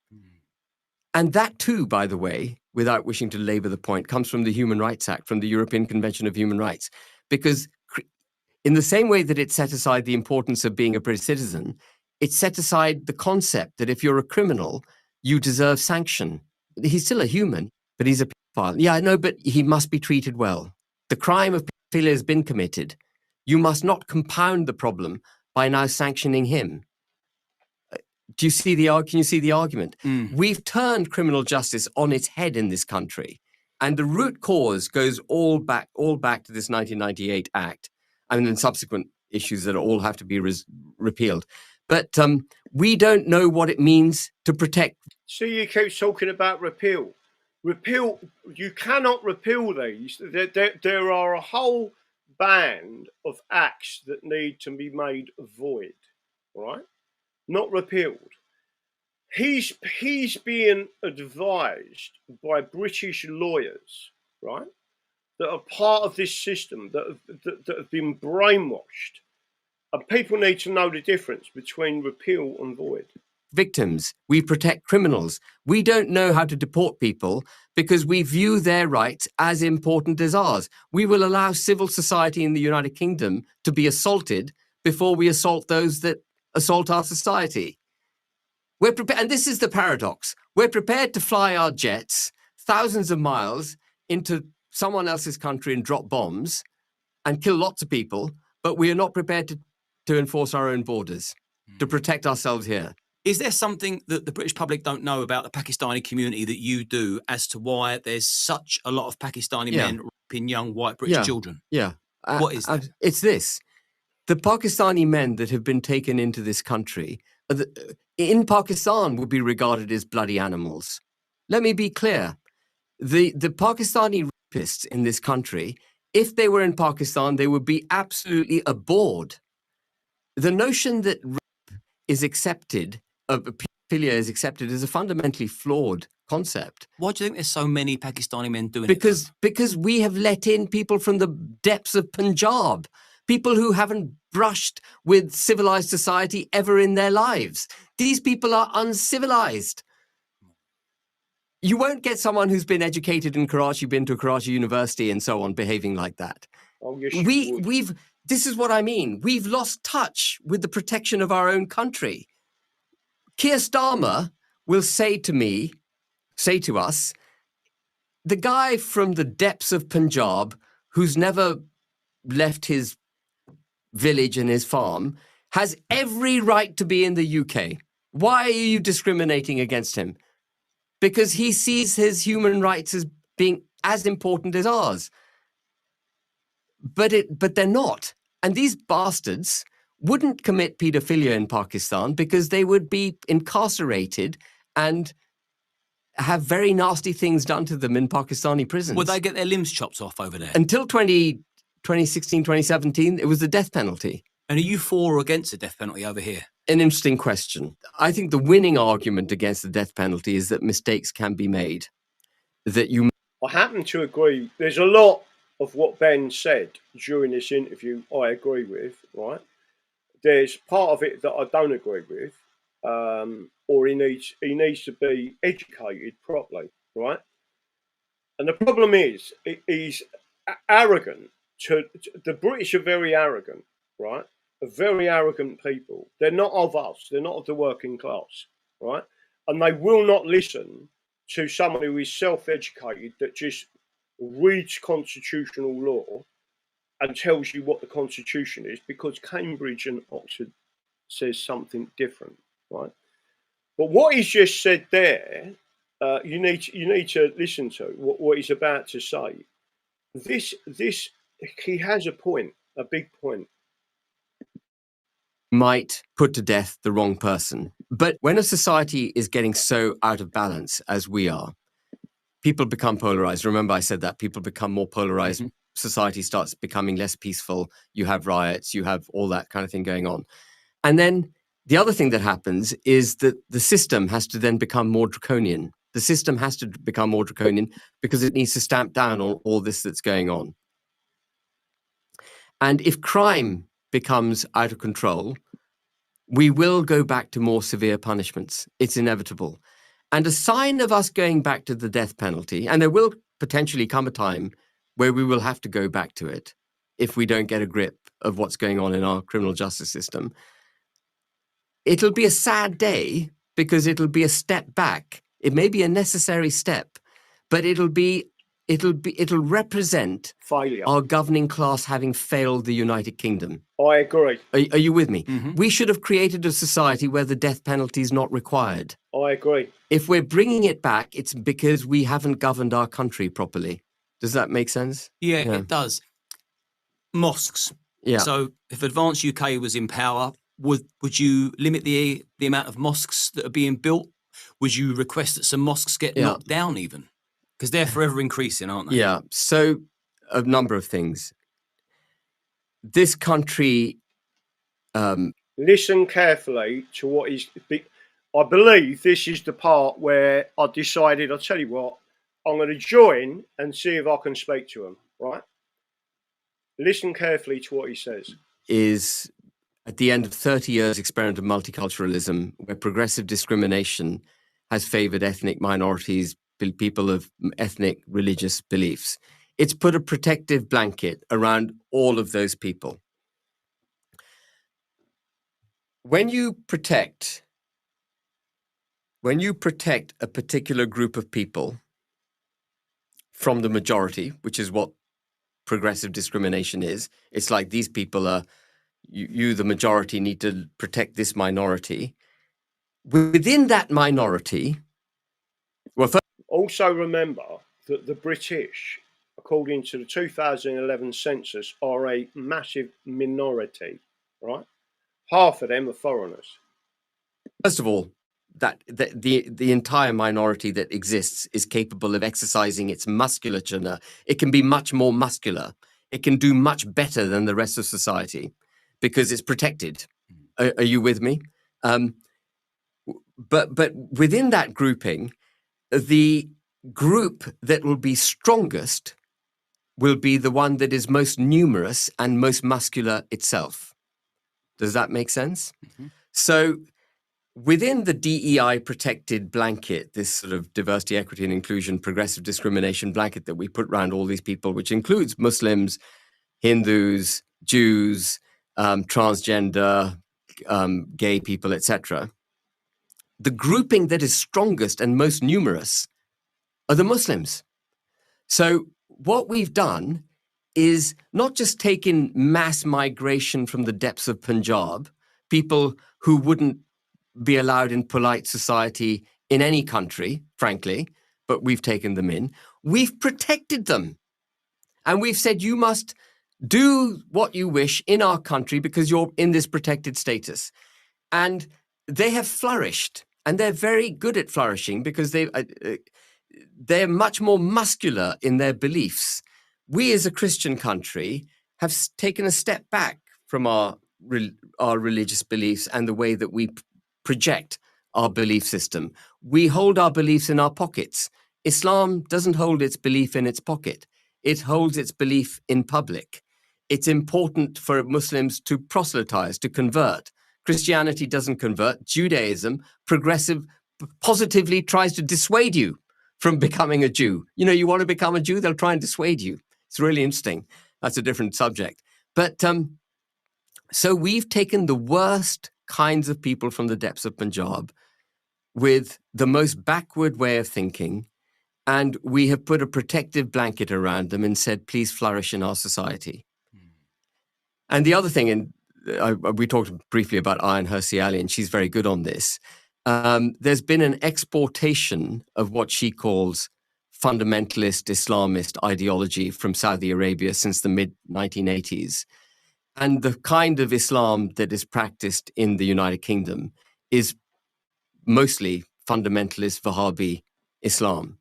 And that too, by the way, without wishing to labor the point, comes from the Human Rights Act, from the European Convention of Human Rights. Because in the same way that it set aside the importance of being a British citizen, it set aside the concept that if you're a criminal, you deserve sanction. He's still a human, but he's a pedophile. Yeah, I know, but he must be treated well. The crime of pedophilia has been committed. You must not compound the problem by now sanctioning him. Can you see the argument? We've turned criminal justice on its head in this country. And the root cause goes all back to this 1998 Act, and then subsequent issues that all have to be repealed. But we don't know what it means to protect. See, you keep talking about repeal. Repeal, you cannot repeal these. There are a whole band of acts that need to be made void, right? Not repealed. He's being advised by British lawyers, right, that are part of this system, that have been brainwashed. And people need to know the difference between repeal and void. Victims, we protect criminals. We don't know how to deport people because we view their rights as important as ours. We will allow civil society in the United Kingdom to be assaulted before we assault those that assault our society. We're prepared, and this is the paradox. We're prepared to fly our jets thousands of miles into someone else's country and drop bombs and kill lots of people, but we are not prepared to enforce our own borders, to protect ourselves here. Is there something that the British public don't know about the Pakistani community that you do as to why there's such a lot of Pakistani men raping young white British children? Yeah. What is that? It's this. The Pakistani men that have been taken into this country in Pakistan would be regarded as bloody animals. Let me be clear. The Pakistani rapists in this country, if they were in Pakistan, they would be absolutely abhorred. The notion that rape is accepted, pedophilia is accepted, is a fundamentally flawed concept. Why do you think there's so many Pakistani men doing it? Because we have let in people from the depths of Punjab, people who haven't brushed with civilized society ever in their lives. These people are uncivilized. You won't get someone who's been educated in Karachi, been to Karachi University and so on, behaving like that. Oh, yes, this is what I mean. We've lost touch with the protection of our own country. Keir Starmer will say to us, the guy from the depths of Punjab who's never left his village and his farm has every right to be in the UK. Why are you discriminating against him? Because he sees his human rights as being as important as ours. But they're not. And these bastards wouldn't commit paedophilia in Pakistan because they would be incarcerated and have very nasty things done to them in Pakistani prisons. Would they get their limbs chopped off over there? Until 2016, 2017, it was the death penalty. And are you for or against the death penalty over here? An interesting question. I think the winning argument against the death penalty is that mistakes can be made. I happen to agree. There's a lot of what Ben said during this interview I agree with, right? There's part of it that I don't agree with, or he needs to be educated properly, right? And the problem is, he's arrogant. The British are very arrogant, right? Are very arrogant people. They're not of us. They're not of the working class, right? And they will not listen to someone who is self-educated that just reads constitutional law and tells you what the Constitution is, because Cambridge and Oxford says something different, right? But what he's just said there, you need to listen to what he's about to say. This he has a point, a big point. Might put to death the wrong person. But when a society is getting so out of balance as we are, people become polarized. Remember I said that people become more polarized. Mm-hmm. Society starts becoming less peaceful. You have riots, you have all that kind of thing going on. And then the other thing that happens is that the system has to then become more draconian. The system has to become more draconian because it needs to stamp down on all this that's going on. And if crime becomes out of control, we will go back to more severe punishments. It's inevitable. And a sign of us going back to the death penalty, and there will potentially come a time where we will have to go back to it if we don't get a grip of what's going on in our criminal justice system. It'll be a sad day, because it'll be a step back. It may be a necessary step, but it'll represent Failure. our governing class having failed the United Kingdom. I agree. Are you with me? Mm-hmm. We should have created a society where the death penalty is not required. I agree. If we're bringing it back, it's because we haven't governed our country properly. Does that make sense? Yeah, it does. Mosques. Yeah. So if Advance UK was in power, would you limit the amount of mosques that are being built? Would you request that some mosques get knocked down even? Because they're forever increasing, aren't they? Yeah. So a number of things. This country... Listen carefully to what is... I believe this is the part where I decided, I'll tell you what, I'm going to join and see if I can speak to him, right? Listen carefully to what he says. Is at the end of 30 years experiment of multiculturalism, where progressive discrimination has favored ethnic minorities, people of ethnic religious beliefs. It's put a protective blanket around all of those people. When you protect a particular group of people from the majority, which is what progressive discrimination is, it's like these people are, you the majority, need to protect this minority. Within that minority, well, also remember that the British, according to the 2011 census, are a massive minority, right? Half of them are foreigners. First of all, that the entire minority that exists is capable of exercising its musculature. Now, it can be much more muscular. It can do much better than the rest of society because it's protected. Are you with me? But within that grouping, the group that will be strongest will be the one that is most numerous and most muscular itself. Does that make sense? Mm-hmm. So within the DEI protected blanket, this sort of diversity, equity, and inclusion, progressive discrimination blanket that we put around all these people, which includes Muslims, Hindus, Jews, transgender, gay people, etc., the grouping that is strongest and most numerous are the Muslims. So what we've done is not just taken mass migration from the depths of Punjab, people who wouldn't be allowed in polite society in any country, frankly, but we've taken them in. We've protected them. And we've said, you must do what you wish in our country because you're in this protected status. And they have flourished, and they're very good at flourishing because they're much more muscular in their beliefs. We as a Christian country have taken a step back from our religious beliefs and the way that we project our belief system. We hold our beliefs in our pockets. Islam doesn't hold its belief in its pocket. It holds its belief in public. It's important for Muslims to proselytize, to convert. Christianity doesn't convert. Judaism, progressive, positively tries to dissuade you from becoming a Jew. You know, you want to become a Jew, they'll try and dissuade you. It's really interesting. That's a different subject. But so we've taken the worst kinds of people from the depths of Punjab with the most backward way of thinking, and we have put a protective blanket around them and said, please flourish in our society. And the other thing, and we talked briefly about Ayaan Hirsi Ali, and she's very good on this. There's been an exportation of what she calls fundamentalist Islamist ideology from Saudi Arabia since the mid-1980s. And the kind of Islam that is practiced in the United Kingdom is mostly fundamentalist Wahhabi Islam.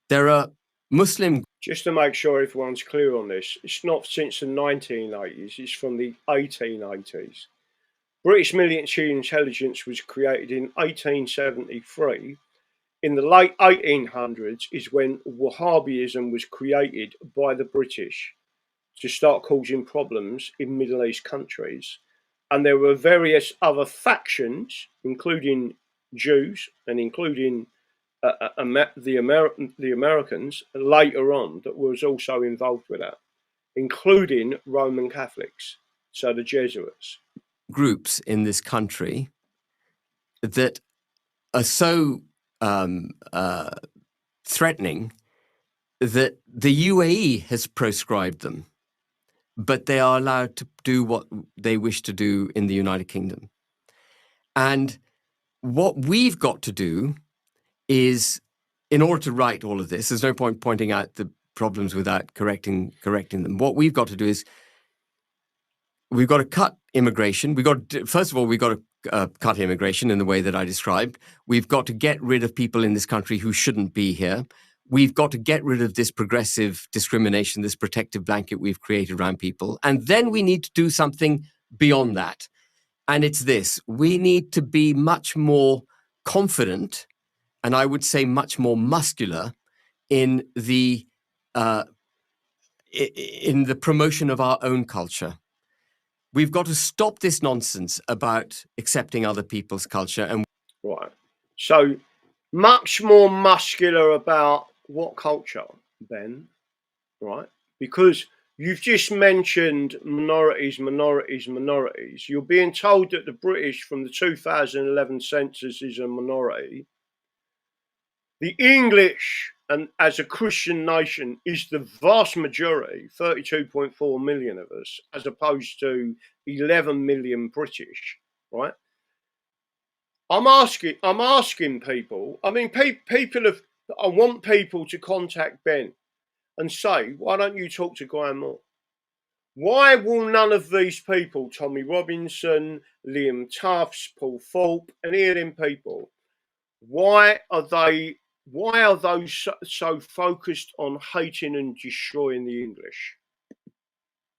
There are Muslim... Just to make sure everyone's clear on this, it's not since the 1980s, it's from the 1880s. British military intelligence was created in 1873. In the late 1800s is when Wahhabism was created by the British to start causing problems in Middle East countries. And there were various other factions, including Jews and including the Americans later on, that was also involved with that, including Roman Catholics, so the Jesuits. Groups in this country that are so threatening that the UAE has proscribed them, but they are allowed to do what they wish to do in the United Kingdom. And what we've got to do is, in order to right all of this, there's no point pointing out the problems without correcting them. What we've got to do is we've got to cut immigration. First of all, we've got to cut immigration in the way that I described. We've got to get rid of people in this country who shouldn't be here. We've got to get rid of this progressive discrimination, this protective blanket we've created around people. And then we need to do something beyond that. And it's this: we need to be much more confident, and I would say much more muscular in the promotion of our own culture. We've got to stop this nonsense about accepting other people's culture. And right, so much more muscular about what culture, Ben? Right, because you've just mentioned minorities. You're being told that the British from the 2011 census is a minority. The English, and as a Christian nation, is the vast majority, 32.4 million of us, as opposed to 11 million British, right? I'm asking people, I mean, I want people to contact Ben and say, why don't you talk to Graham Moore? Why will none of these people, Tommy Robinson, Liam Tuffs, Paul Thorpe, any of them people, why are those so focused on hating and destroying the English?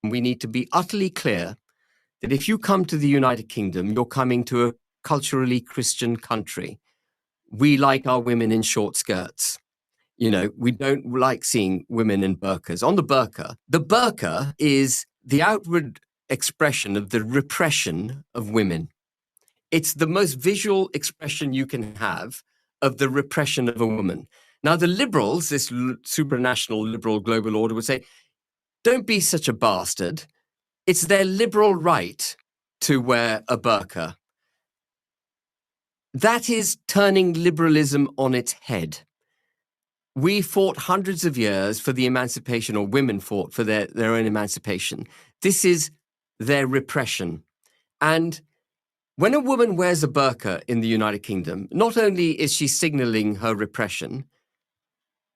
we need to be utterly clear that if you come to the United Kingdom, you're coming to a culturally Christian country. We like our women in short skirts. You know, we don't like seeing women in burqas. On the burqa is the outward expression of the repression of women. It's the most visual expression you can have of the repression of a woman. Now, the liberals, this supranational liberal global order, would say, don't be such a bastard. It's their liberal right to wear a burqa. That is turning liberalism on its head. We fought hundreds of years for the emancipation, or women fought for their own emancipation. This is their repression. And when a woman wears a burqa in the United Kingdom, not only is she signaling her repression,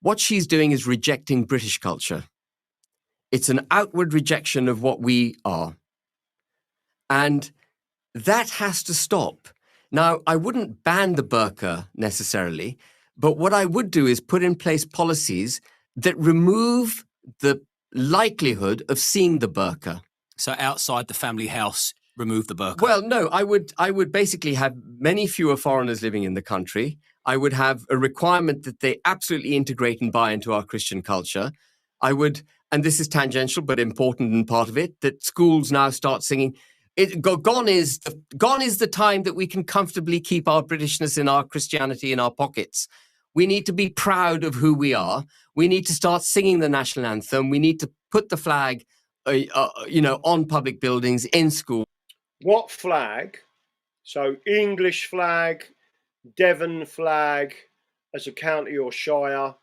what she's doing is rejecting British culture. It's an outward rejection of what we are. And that has to stop. Now, I wouldn't ban the burqa necessarily, but what I would do is put in place policies that remove the likelihood of seeing the burqa. So outside the family house, remove the burqa? Well, no, I would basically have many fewer foreigners living in the country. I would have a requirement that they absolutely integrate and buy into our Christian culture. I would, and this is tangential but important and part of it, that schools now start singing. Gone is the time that we can comfortably keep our Britishness and our Christianity in our pockets. We need to be proud of who we are. We need to start singing the national anthem. We need to put the flag, on public buildings, in school. What flag? So English flag, Devon flag, as a county or shire.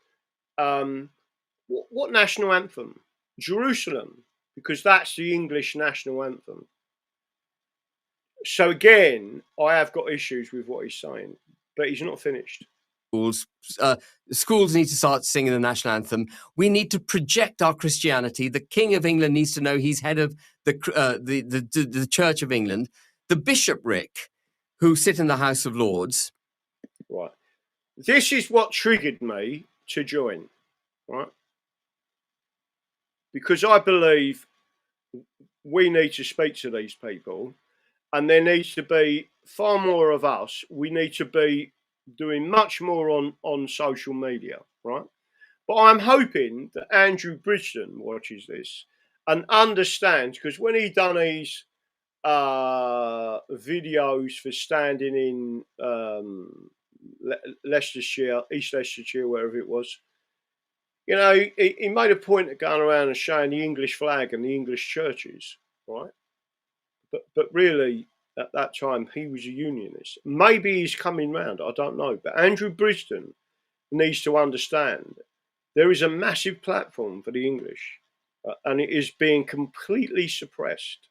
What national anthem? Jerusalem, because that's the English national anthem. So again, I have got issues with what he's saying, but he's not finished. Schools need to start singing the national anthem. We need to project our Christianity. The King of England needs to know he's head of the Church of England. The bishopric, who sit in the House of Lords. Right. This is what triggered me to join. Right. Because I believe we need to speak to these people, and there needs to be far more of us. We need to be doing much more on social media, right? But I'm hoping that Andrew Bridgeton watches this and understands, because when he done his videos for standing in Leicestershire, East Leicestershire, wherever it was, you know, he made a point of going around and showing the English flag and the English churches, right? But really, at that time, he was a unionist. Maybe he's coming round, I don't know. But Andrew Briston needs to understand there is a massive platform for the English, and it is being completely suppressed.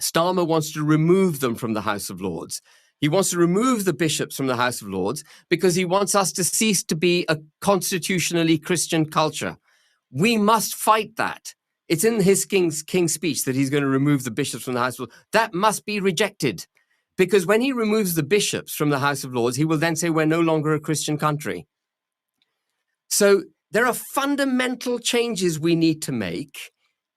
Starmer wants to remove them from the House of Lords. He wants to remove the bishops from the House of Lords because he wants us to cease to be a constitutionally Christian culture. We must fight that. It's in his King's speech that he's going to remove the bishops from the House of Lords. That must be rejected, because when he removes the bishops from the House of Lords, he will then say we're no longer a Christian country. So there are fundamental changes we need to make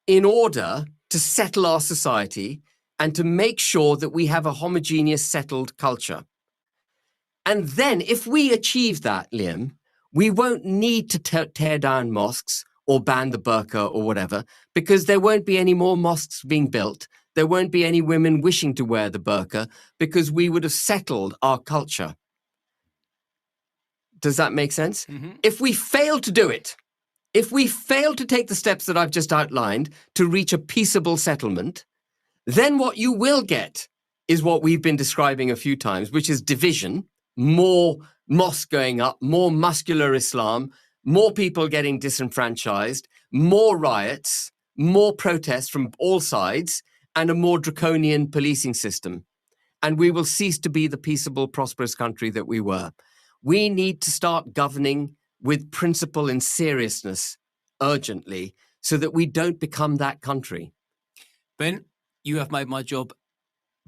in order to settle our society and to make sure that we have a homogeneous, settled culture. And then if we achieve that, Liam, we won't need to tear down mosques or ban the burqa or whatever, because there won't be any more mosques being built. There won't be any women wishing to wear the burqa, because we would have settled our culture. Does that make sense? Mm-hmm. If we fail to do it, if we fail to take the steps that I've just outlined to reach a peaceable settlement, then what you will get is what we've been describing a few times, which is division, more mosques going up, more muscular Islam, more people getting disenfranchised, more riots, more protests from all sides, and a more draconian policing system. And we will cease to be the peaceable, prosperous country that we were. We need to start governing with principle and seriousness urgently so that we don't become that country. Ben, you have made my job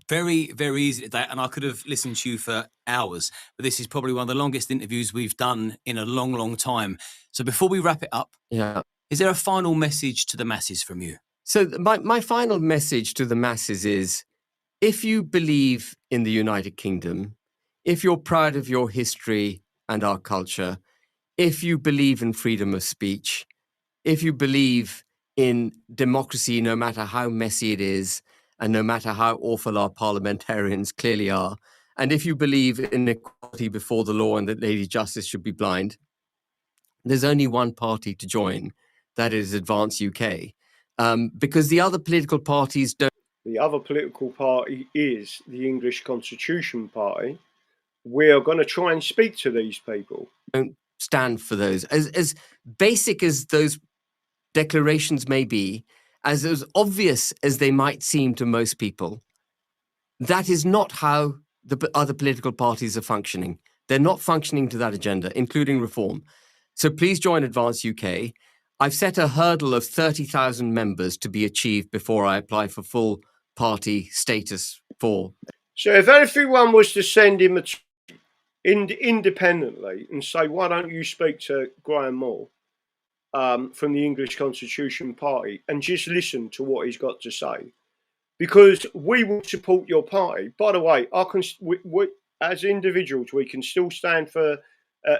very, very easy today, and I could have listened to you for hours, but this is probably one of the longest interviews we've done in a long, long time. So before we wrap it up, is there a final message to the masses from you? So my final message to the masses is, if you believe in the United Kingdom, if you're proud of your history and our culture, if you believe in freedom of speech, if you believe in democracy, no matter how messy it is, and no matter how awful our parliamentarians clearly are, and if you believe in equality before the law and that Lady Justice should be blind, there's only one party to join, that is Advance UK, because the other political parties don't. The other political party is the English Constitution Party. We are going to try and speak to these people. Don't stand for those. As basic as those declarations may be, as obvious as they might seem to most people, that is not how the other political parties are functioning. They're not functioning to that agenda, including reform. So please join Advance UK. I've set a hurdle of 30,000 members to be achieved before I apply for full party status for. So if everyone was to send him independently and say, why don't you speak to Graham Moore from the English Constitution Party and just listen to what he's got to say, because we will support your party. By the way, we, as individuals, we can still stand for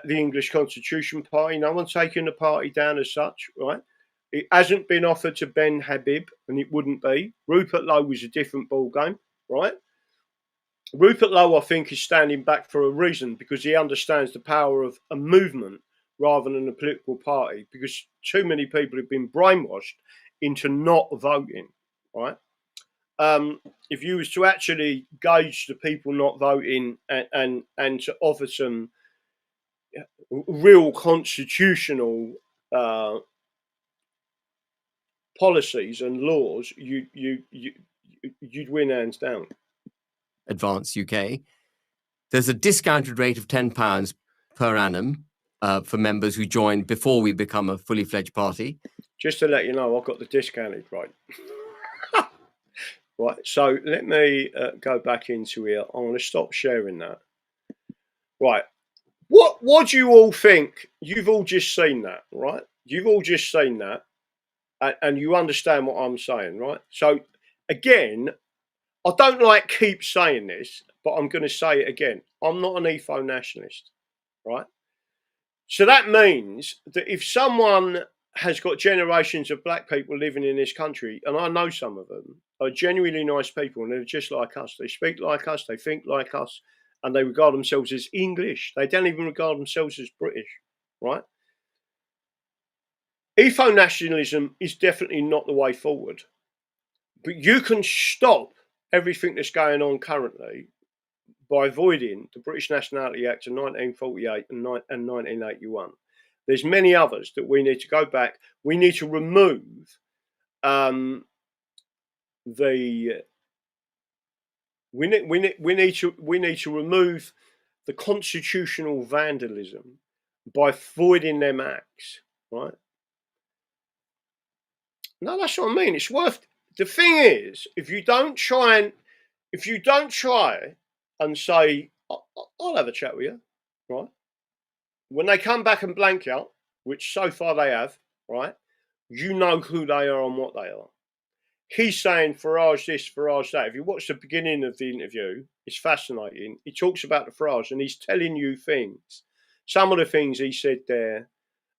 the English Constitution Party. No one's taking the party down as such, right? It hasn't been offered to Ben Habib, and it wouldn't be. Rupert Lowe was a different ball game, right? Rupert Lowe, I think, is standing back for a reason, because he understands the power of a movement rather than a political party, because too many people have been brainwashed into not voting, right? If you was to actually gauge the people not voting and to offer some real constitutional policies and laws, you'd win hands down. Advance UK. There's a discounted rate of £10 per annum for members who join before we become a fully fledged party. Just to let you know, I've got the discounted rate. Right, so let me go back into here. I want to stop sharing that. Right, what do you all think? You've all just seen that, right? You've all just seen that, and you understand what I'm saying, right? So again, I don't like keep saying this, but I'm going to say it again. I'm not an ethnonationalist, right? So that means that if someone has got generations of black people living in this country, and I know some of them are genuinely nice people, and they're just like us. They speak like us, they think like us, and they regard themselves as English. They don't even regard themselves as British, right? Ethnonationalism is definitely not the way forward. But you can stop everything that's going on currently by avoiding the British Nationality Act of 1948 and 1981. There's many others that we need to go back. We need to remove we need to remove the constitutional vandalism by voiding them acts, right? No, that's what I mean. It's worth. The thing is, if you don't try and say, I'll have a chat with you, right? When they come back and blank out, which so far they have, right? You know who they are and what they are. He's saying Farage this, Farage that. If you watch the beginning of the interview, it's fascinating. He talks about the Farage and he's telling you things. Some of the things he said there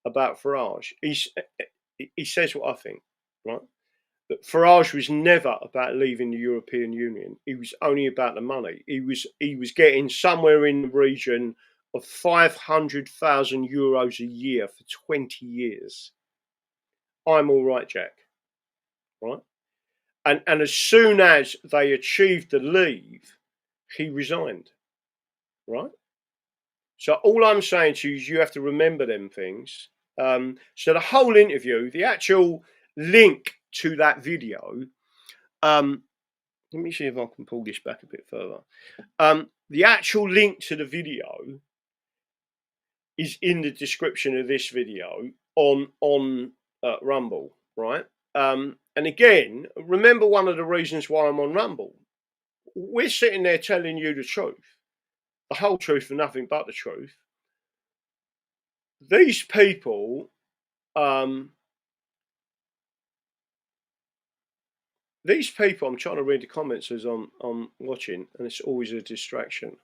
about Farage, he says what I think, right? That Farage was never about leaving the European Union. He was only about the money. He was getting somewhere in the region of 500,000 euros a year for 20 years. I'm all right, Jack, right? And as soon as they achieved the leave, he resigned, right? So all I'm saying to you is you have to remember them things. So the whole interview, the actual link to that video, let me see if I can pull this back a bit further. The actual link to the video is in the description of this video on Rumble, right? And again, remember one of the reasons why I'm on Rumble. We're sitting there telling you the truth, the whole truth and nothing but the truth. These people, I'm trying to read the comments as I'm watching, and it's always a distraction.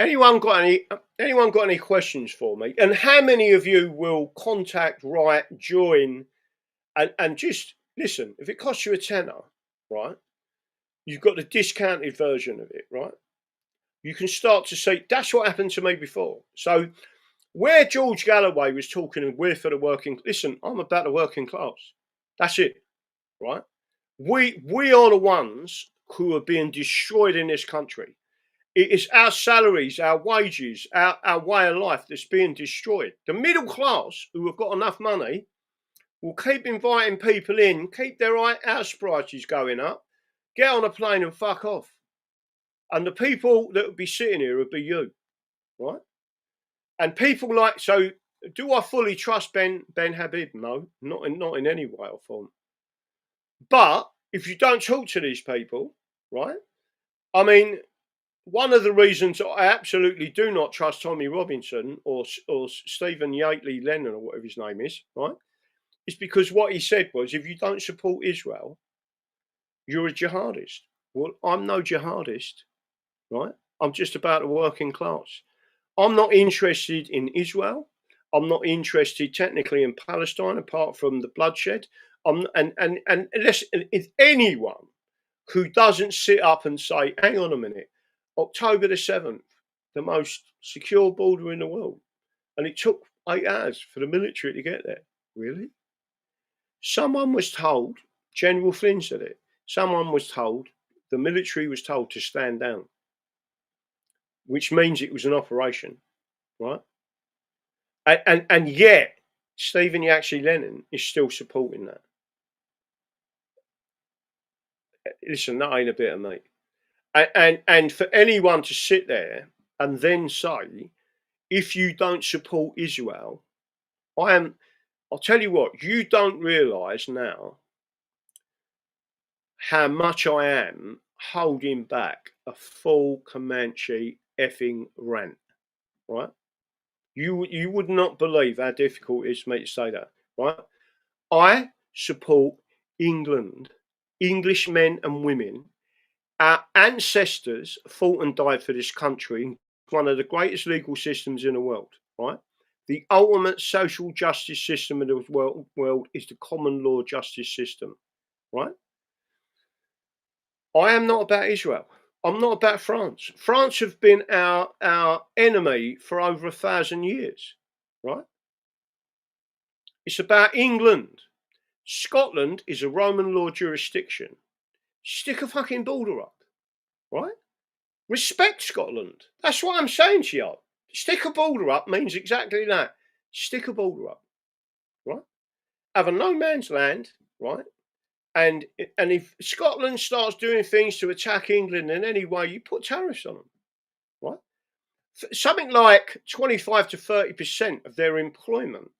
Anyone got any questions for me? And how many of you will contact, write, join, and just listen? If it costs you a tenner, right? You've got the discounted version of it, right? You can start to see. That's what happened to me before. So where George Galloway was talking, and we're for the working. Listen, I'm about the working class. That's it, right? We are the ones who are being destroyed in this country. It is our salaries, our wages, our way of life that's being destroyed. The middle class, who have got enough money, will keep inviting people in, keep their house prices going up, get on a plane and fuck off. And the people that would be sitting here would be you, right? And people like, so do I fully trust Ben Habib? No, not in any way or form. But if you don't talk to these people, right? I mean, one of the reasons I absolutely do not trust Tommy Robinson or Stephen Yateley Lennon or whatever his name is, right? Is because what he said was, if you don't support Israel, you're a jihadist. Well, I'm no jihadist, right? I'm just about the working class. I'm not interested in Israel. I'm not interested technically in Palestine, apart from the bloodshed. And unless if anyone who doesn't sit up and say, hang on a minute, October the 7th, the most secure border in the world, and it took 8 hours for the military to get there. Really? Someone was told, General Flynn said it, someone was told, the military was told to stand down, which means it was an operation, right? And yet, Stephen Yateley Lennon is still supporting that. Listen, that ain't a bit of me. And for anyone to sit there and then say, if you don't support Israel, I'll tell you what, you don't realise now how much I am holding back a full Comanche effing rant, right? You would not believe how difficult it is for me to say that, right? I support England, English men and women. Our ancestors fought and died for this country, one of the greatest legal systems in the world, right? The ultimate social justice system in the world is the common law justice system, right? I am not about Israel. I'm not about France. France have been our enemy for over 1,000 years, right? It's about England. Scotland is a Roman law jurisdiction. Stick a fucking border up, right? Respect Scotland. That's what I'm saying to you. Stick a border up means exactly that. Stick a border up, right? Have a no man's land, right? And if Scotland starts doing things to attack England in any way, you put tariffs on them, right? Something like 25 to 30% of their employment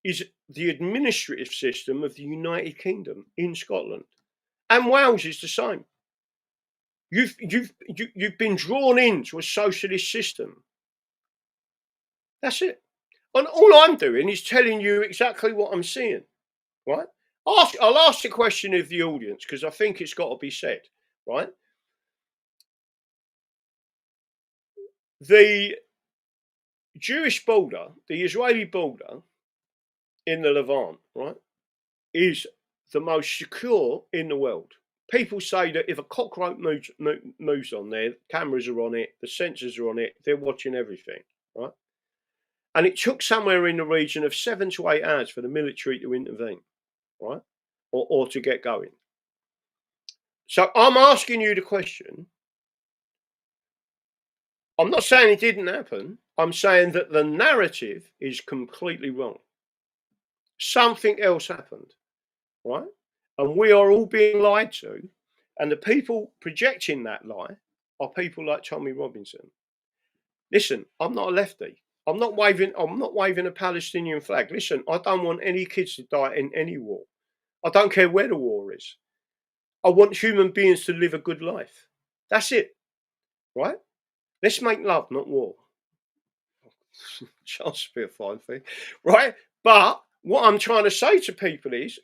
is the administrative system of the United Kingdom in Scotland, and Wales is the same. You've been drawn into a socialist system. That's it. And all I'm doing is telling you exactly what I'm seeing, right? I'll ask the question of the audience because I think it's got to be said, right? The Jewish border, the Israeli border in the Levant, right, is the most secure in the world. People say that if a cockroach moves on there, cameras are on it, the sensors are on it, they're watching everything, right? And it took somewhere in the region of 7 to 8 hours for the military to intervene, right? Or to get going. So I'm asking you the question. I'm not saying it didn't happen. I'm saying that the narrative is completely wrong. Something else happened, right? And we are all being lied to. And the people projecting that lie are people like Tommy Robinson. Listen, I'm not a lefty. I'm not waving a Palestinian flag. Listen, I don't want any kids to die in any war. I don't care where the war is. I want human beings to live a good life. That's it, right? Let's make love, not war. Chance to be a fine thing, right? But what I'm trying to say to people is,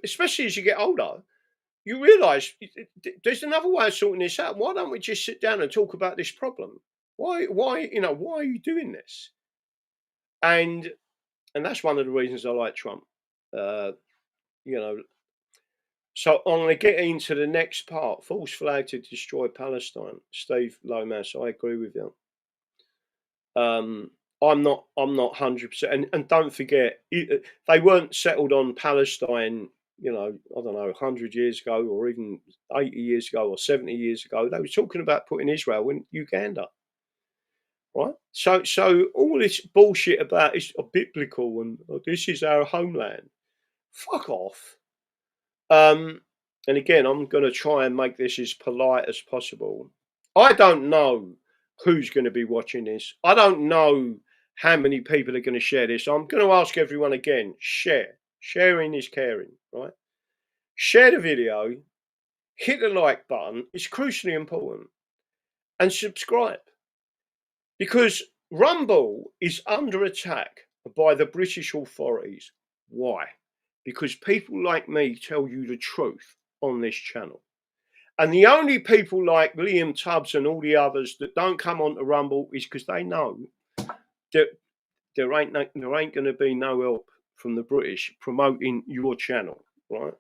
especially as you get older, you realise there's another way of sorting this out. Why don't we just sit down and talk about this problem? Why are you doing this? And that's one of the reasons I like Trump. So I'm going to get into the next part. False flag to destroy Palestine. Steve Lomas, I agree with you. I'm not 100%. And don't forget, they weren't settled on Palestine, I don't know, 100 years ago or even 80 years ago or 70 years ago. They were talking about putting Israel in Uganda. Right? So all this bullshit about it's biblical and this is our homeland. Fuck off. And again, I'm going to try and make this as polite as possible. I don't know who's going to be watching this. I don't know how many people are going to share this. I'm going to ask everyone again, share. Sharing is caring, right? Share the video, hit the like button. It's crucially important. And subscribe. Because Rumble is under attack by the British authorities. Why? Because people like me tell you the truth on this channel. And the only people like Liam Tubbs and all the others that don't come onto Rumble is because they know that there ain't going to be no help from the British promoting your channel, right?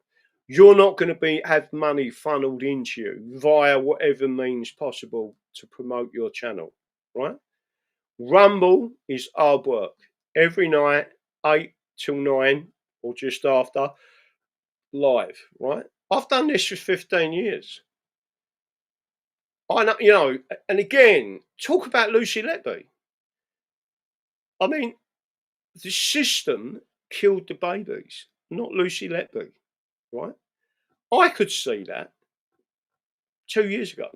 You're not going to have money funneled into you via whatever means possible to promote your channel, right? Rumble is hard work. Every night, 8 till 9 or just after, live, right? I've done this for 15 years. I know, and again, talk about Lucy Letby. I mean, the system killed the babies, not Lucy Letby, right? I could see that 2 years ago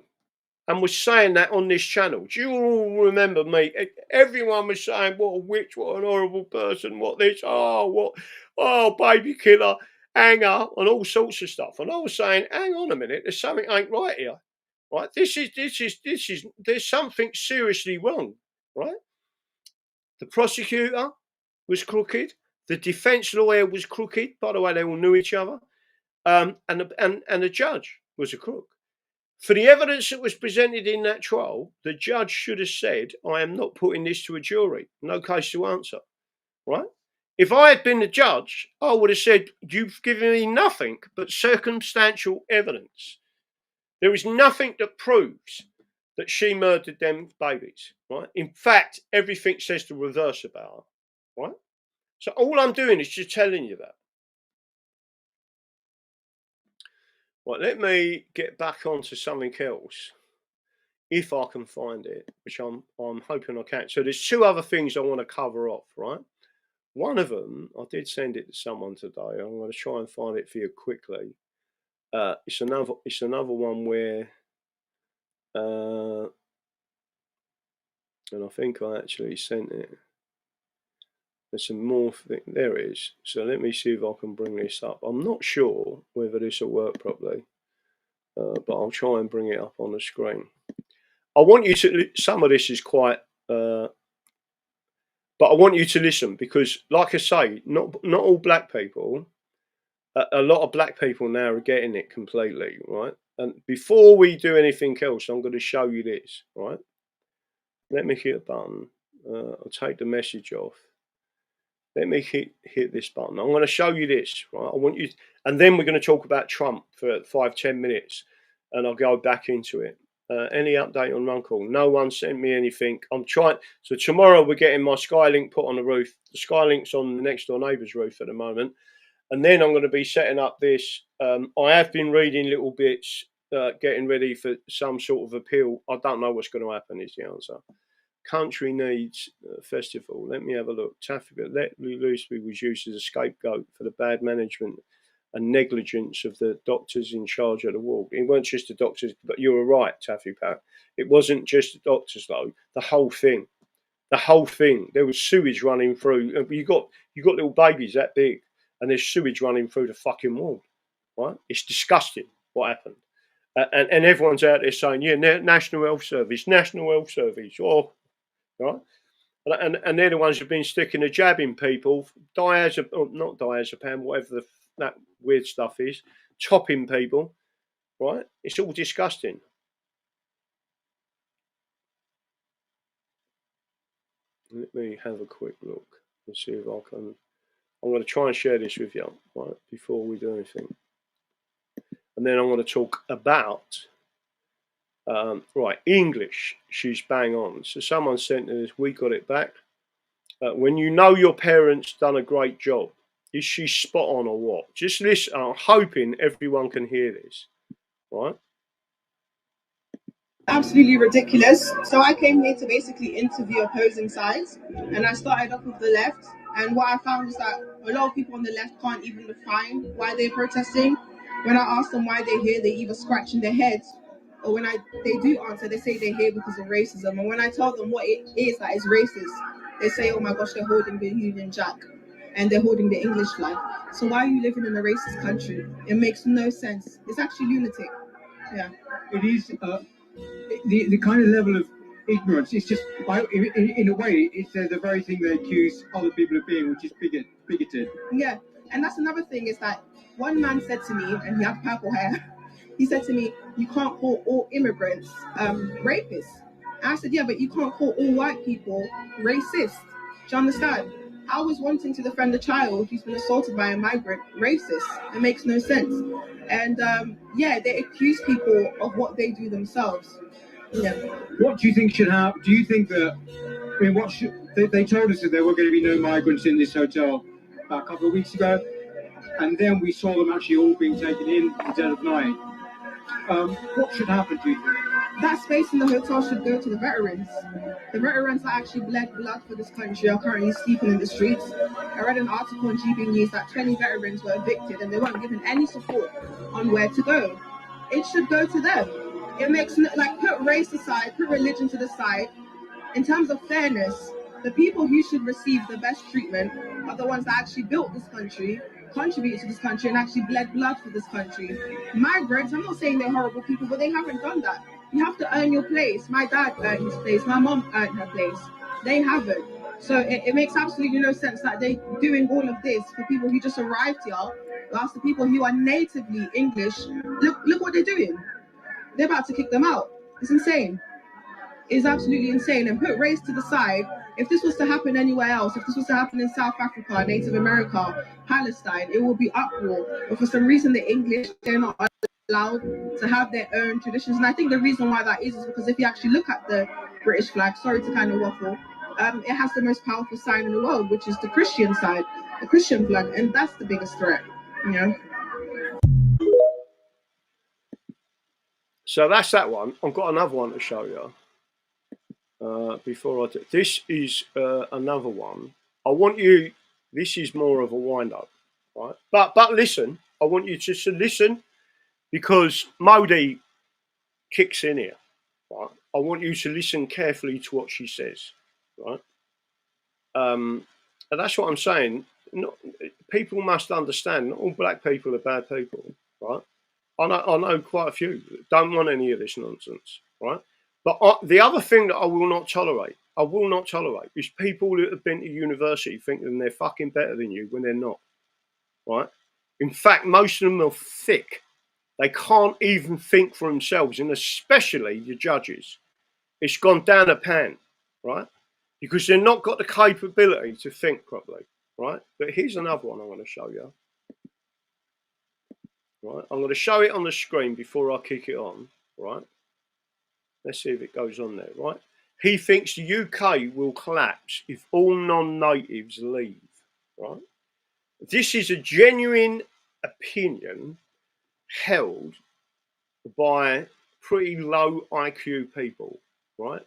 and was saying that on this channel. Do you all remember me? Everyone was saying, what a witch, what an horrible person, what this, baby killer, hanger, and all sorts of stuff. And I was saying, hang on a minute, there's something ain't right here. Right, there's something seriously wrong, right? The prosecutor was crooked. The defence lawyer was crooked. By the way, they all knew each other. And the judge was a crook. For the evidence that was presented in that trial, the judge should have said, I am not putting this to a jury. No case to answer, right? If I had been the judge, I would have said, you've given me nothing but circumstantial evidence. There is nothing that proves that she murdered them babies, right? In fact, everything says the reverse about her, right? So all I'm doing is just telling you that. Right, let me get back onto something else, if I can find it, which I'm hoping I can. So there's two other things I want to cover off, right? One of them, I did send it to someone today. I'm going to try and find it for you quickly. It's another one where, and I think I actually sent it. There's some more there it is. So let me see if I can bring this up. I'm not sure whether this will work properly, but I'll try and bring it up on the screen. I want you to. Some of this is quite, but I want you to listen because, like I say, not all black people. A lot of black people now are getting it completely, right? And before we do anything else, I'm going to show you this, right? Let me hit a button. I'll take the message off. Let me hit this button. I'm going to show you this, right? I want you, and then we're going to talk about Trump for 5-10 minutes, and I'll go back into it. Any update on Runkle? No one sent me anything. I'm trying. So tomorrow we're getting my Skylink put on the roof. The Skylink's on the next door neighbour's roof at the moment, and then I'm going to be setting up this. I have been reading little bits, getting ready for some sort of appeal. I don't know what's going to happen. Is the answer. Country needs festival. Let me have a look. Taffy let loosely was used as a scapegoat for the bad management and negligence of the doctors in charge of the ward. It weren't just the doctors, but you were right, Taffy Pat. It wasn't just the doctors though. The whole thing. The whole thing. There was sewage running through. You got little babies that big, and there's sewage running through the fucking wall. Right? It's disgusting what happened. And everyone's out there saying, yeah, National Health Service, National Health Service. Oh, right? And they're the ones who've been sticking a jab in people, not diazepam, whatever that weird stuff is, chopping people, right? It's all disgusting. Let me have a quick look and see if I can. I'm going to try and share this with you, right, before we do anything. And then I'm going to talk about, right, English. She's bang on. So someone sent us, we got it back. When you know your parents done a great job, is she spot on or what? Just listen. I'm hoping everyone can hear this, right? Absolutely ridiculous. So I came here to basically interview opposing sides, and I started off with the left. And what I found is that a lot of people on the left can't even define why they're protesting. When I ask them why they're here, they either scratching their heads, or when they do answer, they say they're here because of racism. And when I tell them what it is that is racist, they say, "Oh my gosh, they're holding the Union Jack, and they're holding the English flag." So why are you living in a racist country? It makes no sense. It's actually lunatic. Yeah. It is. The kind of level of ignorance, it's just, in a way, it's the very thing they accuse other people of being, which is bigoted. Yeah, and that's another thing is that one man said to me, and he had purple hair, he said to me, "You can't call all immigrants rapists." And I said, "Yeah, but you can't call all white people racist." Do you understand? I was wanting to defend a child who's been assaulted by a migrant racist. It makes no sense. And yeah, they accuse people of what they do themselves. Yeah. What do you think should happen? Do you think that, I mean, they told us that there were going to be no migrants in this hotel about a couple of weeks ago, and then we saw them actually all being taken in the dead of night. What should happen, do you think? That space in the hotel should go to the veterans. The veterans that actually bled blood for this country are currently sleeping in the streets. I read an article on GB News that 20 veterans were evicted and they weren't given any support on where to go. It should go to them. It makes, like, put race aside, put religion to the side. In terms of fairness, the people who should receive the best treatment are the ones that actually built this country, contributed to this country, and actually bled blood for this country. Migrants, I'm not saying they're horrible people, but they haven't done that. You have to earn your place. My dad earned his place. My mom earned her place. They haven't. So it makes absolutely no sense that they're doing all of this for people who just arrived here, whilst the people who are natively English, look what they're doing. They're about to kick them out. It's insane. It's absolutely insane. And put race to the side. If this was to happen anywhere else, if this was to happen in South Africa, Native America, Palestine, it would be uproar. But for some reason, the English, they're not allowed to have their own traditions. And I think the reason why that is because if you actually look at the British flag, sorry to kind of waffle, it has the most powerful sign in the world, which is the Christian side, the Christian flag. And that's the biggest threat, you know? So that's that one. I've got another one to show you. Before I do, this is another one. I want you. This is more of a wind up, right? But listen. I want you to listen because Modi kicks in here, right? I want you to listen carefully to what she says, right? And that's what I'm saying. People must understand. Not all black people are bad people, right? I know quite a few that don't want any of this nonsense, right? But the other thing that I will not tolerate, is people that have been to university thinking they're fucking better than you when they're not, right? In fact, most of them are thick. They can't even think for themselves, and especially the judges. It's gone down a pan, right? Because they've not got the capability to think properly, right? But here's another one I want to show you. Right, I'm going to show it on the screen before I kick it on, right? Let's see if it goes on there, right? He thinks the UK will collapse if all non-natives leave, right? This is a genuine opinion held by pretty low IQ people, right?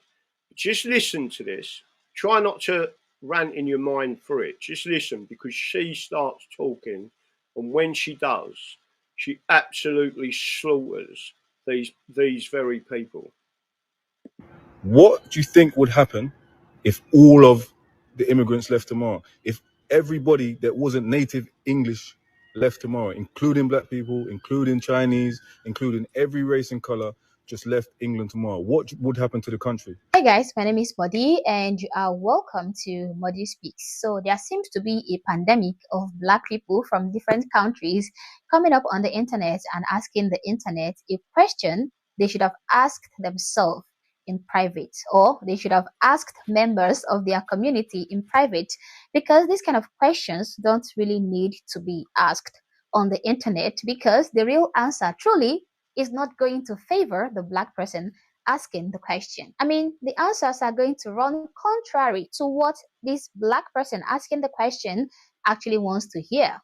Just listen to this. Try not to rant in your mind through it. Just listen, because she starts talking, and when she does, she absolutely slaughters these very people. What do you think would happen if all of the immigrants left tomorrow? If everybody that wasn't native English left tomorrow, including black people, including Chinese, including every race and color, just left England tomorrow, what would happen to the country? Hi guys, my name is Modi and you are welcome to Modi Speaks. So there seems to be a pandemic of black people from different countries coming up on the internet and asking the internet a question they should have asked themselves in private, or they should have asked members of their community in private, because these kind of questions don't really need to be asked on the internet, because the real answer truly is not going to favor the black person asking the question. I mean, the answers are going to run contrary to what this black person asking the question actually wants to hear.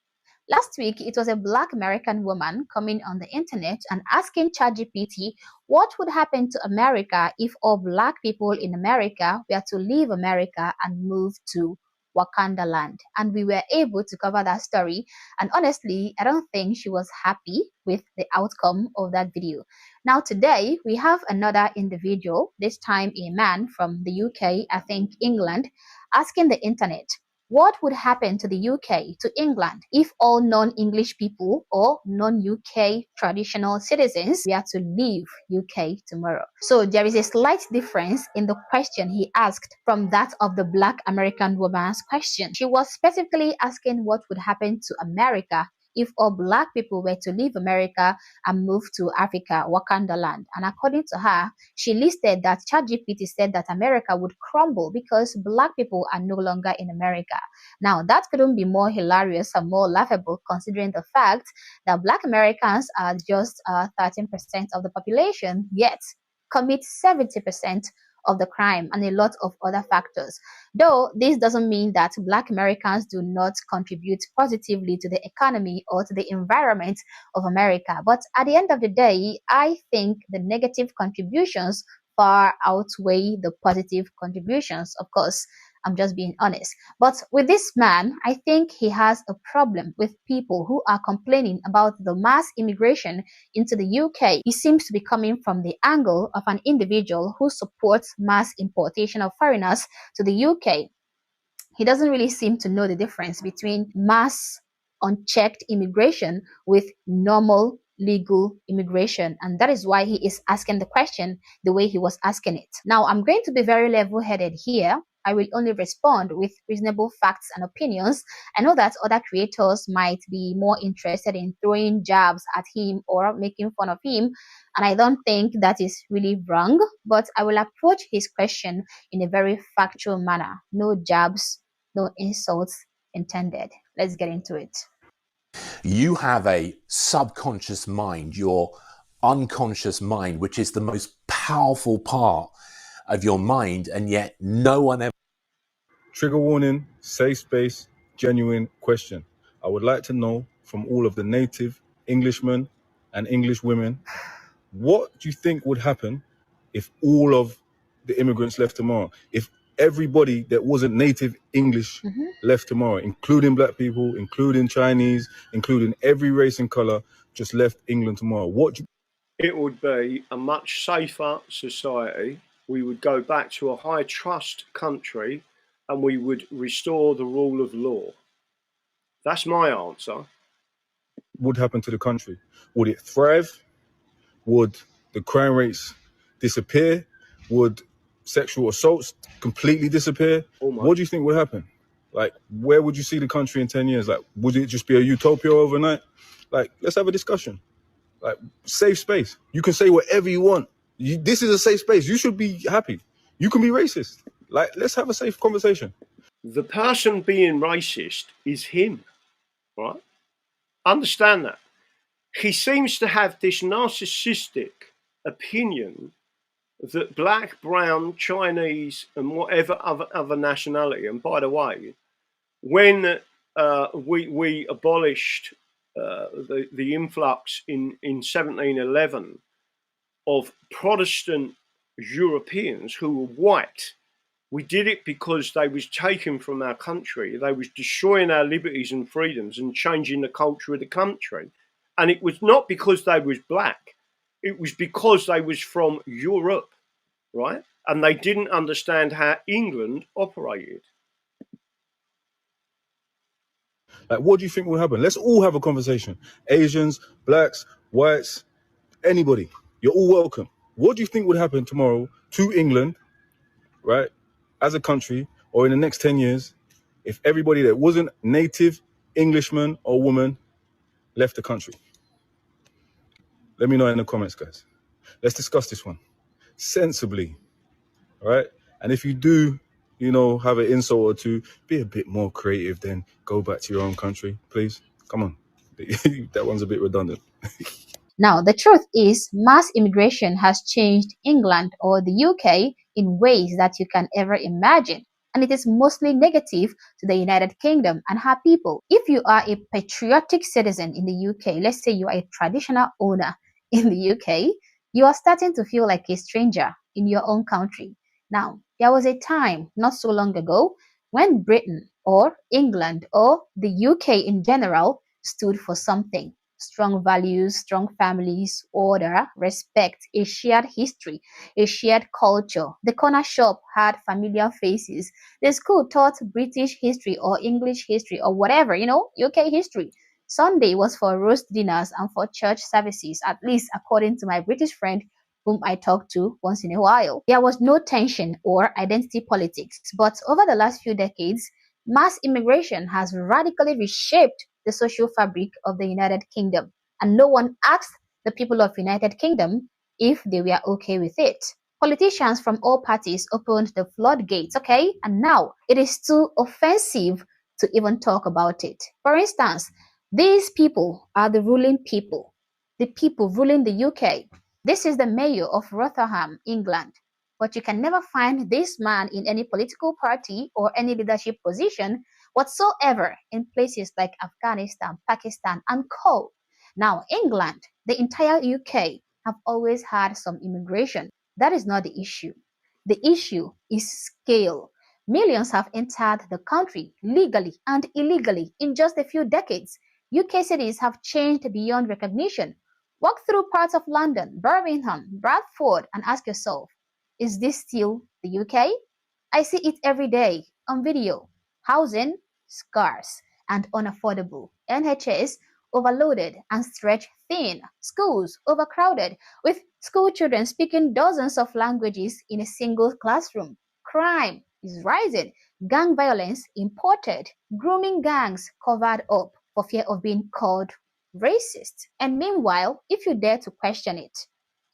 Last week, it was a black American woman coming on the internet and asking ChatGPT what would happen to America if all black people in America were to leave America and move to Wakanda land. And we were able to cover that story. And honestly, I don't think she was happy with the outcome of that video. Now today, we have another individual, this time a man from the UK, I think England, asking the internet, what would happen to the UK, to England, if all non-English people or non-UK traditional citizens were to leave UK tomorrow? So there is a slight difference in the question he asked from that of the black American woman's question. She was specifically asking what would happen to America if all black people were to leave America and move to Africa, Wakanda land. And according to her, she listed that ChatGPT said that America would crumble because black people are no longer in America. Now, that couldn't be more hilarious and more laughable, considering the fact that black Americans are just 13% of the population, yet commit 70% of the crime and a lot of other factors. Though this doesn't mean that black Americans do not contribute positively to the economy or to the environment of America. But at the end of the day, I think the negative contributions far outweigh the positive contributions. Of course, I'm just being honest. But with this man, I think he has a problem with people who are complaining about the mass immigration into the UK. He seems to be coming from the angle of an individual who supports mass importation of foreigners to the UK. He doesn't really seem to know the difference between mass unchecked immigration with normal legal immigration, and that is why he is asking the question the way he was asking it. Now, I'm going to be very level-headed here. I will only respond with reasonable facts and opinions. I know that other creators might be more interested in throwing jabs at him or making fun of him, and I don't think that is really wrong, but I will approach his question in a very factual manner. No jabs, no insults intended. Let's get into it. You have a subconscious mind, your unconscious mind, which is the most powerful part of your mind, and yet no one ever... Trigger warning, safe space, genuine question. I would like to know from all of the native Englishmen and English women, What do you think would happen if all of the immigrants left tomorrow? If everybody that wasn't native English left tomorrow, including black people, including Chinese, including every race and color, just left England tomorrow, what do you... It would be a much safer society. We would go back to a high trust country and we would restore the rule of law. That's my answer. would happen to the country? Would it thrive? Would the crime rates disappear? Would sexual assaults completely disappear? Almost. What do you think would happen? Like, where would you see the country in 10 years? Like, would it just be a utopia overnight? Like, let's have a discussion. Like, safe space. You can say whatever you want. This is a safe space. You should be happy. You can be racist. Like, let's have a safe conversation. The person being racist is him, right? Understand that. He seems to have this narcissistic opinion that black, brown, Chinese, and whatever other nationality, and by the way, when we abolished the influx in 1711 of Protestant Europeans who were white, we did it because they was taken from our country. They was destroying our liberties and freedoms and changing the culture of the country. And it was not because they was black. It was because they was from Europe, right? And they didn't understand how England operated. Like, what do you think will happen? Let's all have a conversation. Asians, blacks, whites, anybody. You're all welcome. What do you think would happen tomorrow to England, right, as a country, or in the next 10 years, if everybody that wasn't native Englishman or woman left the country? Let me know in the comments, guys. Let's discuss this one sensibly, all right? And if you do, you know, have an insult or two, be a bit more creative, then go back to your own country, please. Come on. That one's a bit redundant. Now, the truth is, mass immigration has changed England or the UK in ways that you can ever imagine. And it is mostly negative to the United Kingdom and her people. If you are a patriotic citizen in the UK, let's say you are a traditional owner in the UK, you are starting to feel like a stranger in your own country. Now, there was a time not so long ago when Britain or England or the UK in general stood for something. Strong values, strong families, order, respect, a shared history, a shared culture. The corner shop had familiar faces. The school taught British history or English history or whatever, you know, UK history. Sunday was for roast dinners and for church services, at least according to my British friend whom I talk to once in a while. There was no tension or identity politics, but over the last few decades, mass immigration has radically reshaped the social fabric of the United Kingdom, and no one asked the people of United Kingdom if they were okay with it. Politicians from all parties opened the floodgates, okay? And now it is too offensive to even talk about it. For instance, these people are the ruling people, the people ruling the UK. This is the mayor of Rotherham, England. But you can never find this man in any political party or any leadership position whatsoever in places like Afghanistan, Pakistan, and co. Now, England, the entire UK, have always had some immigration. That is not the issue. The issue is scale. Millions have entered the country legally and illegally in just a few decades. UK cities have changed beyond recognition. Walk through parts of London, Birmingham, Bradford, and ask yourself, is this still the UK? I see it every day on video. Housing, scarce and unaffordable. NHS, overloaded and stretched thin. Schools, overcrowded, with school children speaking dozens of languages in a single classroom. Crime is rising. Gang violence imported. Grooming gangs covered up for fear of being called racist. And meanwhile, if you dare to question it,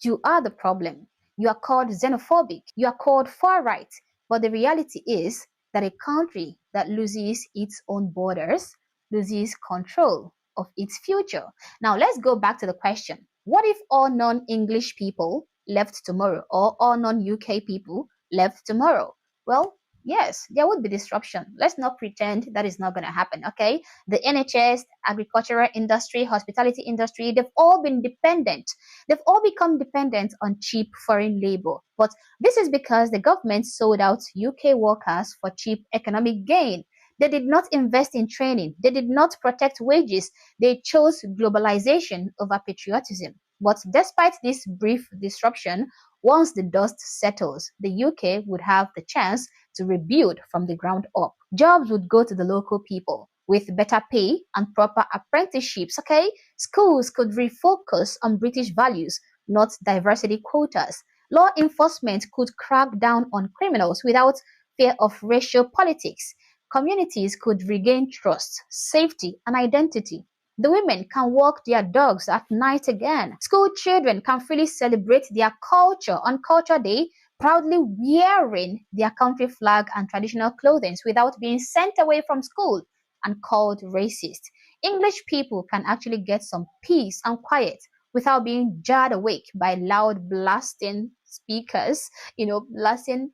you are the problem. You are called xenophobic. You are called far right. But the reality is that a country that loses its own borders loses control of its future. Now, let's go back to the question. What if all non-English people left tomorrow or all non-UK people left tomorrow? Well, Yes, there would be disruption. Let's not pretend that is not going to happen, okay? The NHS, agricultural industry, hospitality industry, they've all been dependent. They've all become dependent on cheap foreign labor. But this is because the government sold out UK workers for cheap economic gain. They did not invest in training. They did not protect wages. They chose globalization over patriotism. But despite this brief disruption, once the dust settles, the UK would have the chance to rebuild from the ground up. Jobs would go to the local people with better pay and proper apprenticeships, okay? Schools could refocus on British values, not diversity quotas. Law enforcement could crack down on criminals without fear of racial politics. Communities could regain trust, safety, and identity. The women can walk their dogs at night again. School children can freely celebrate their culture on Culture Day, proudly wearing their country flag and traditional clothing without being sent away from school and called racist. English people can actually get some peace and quiet without being jarred awake by loud blasting speakers, blasting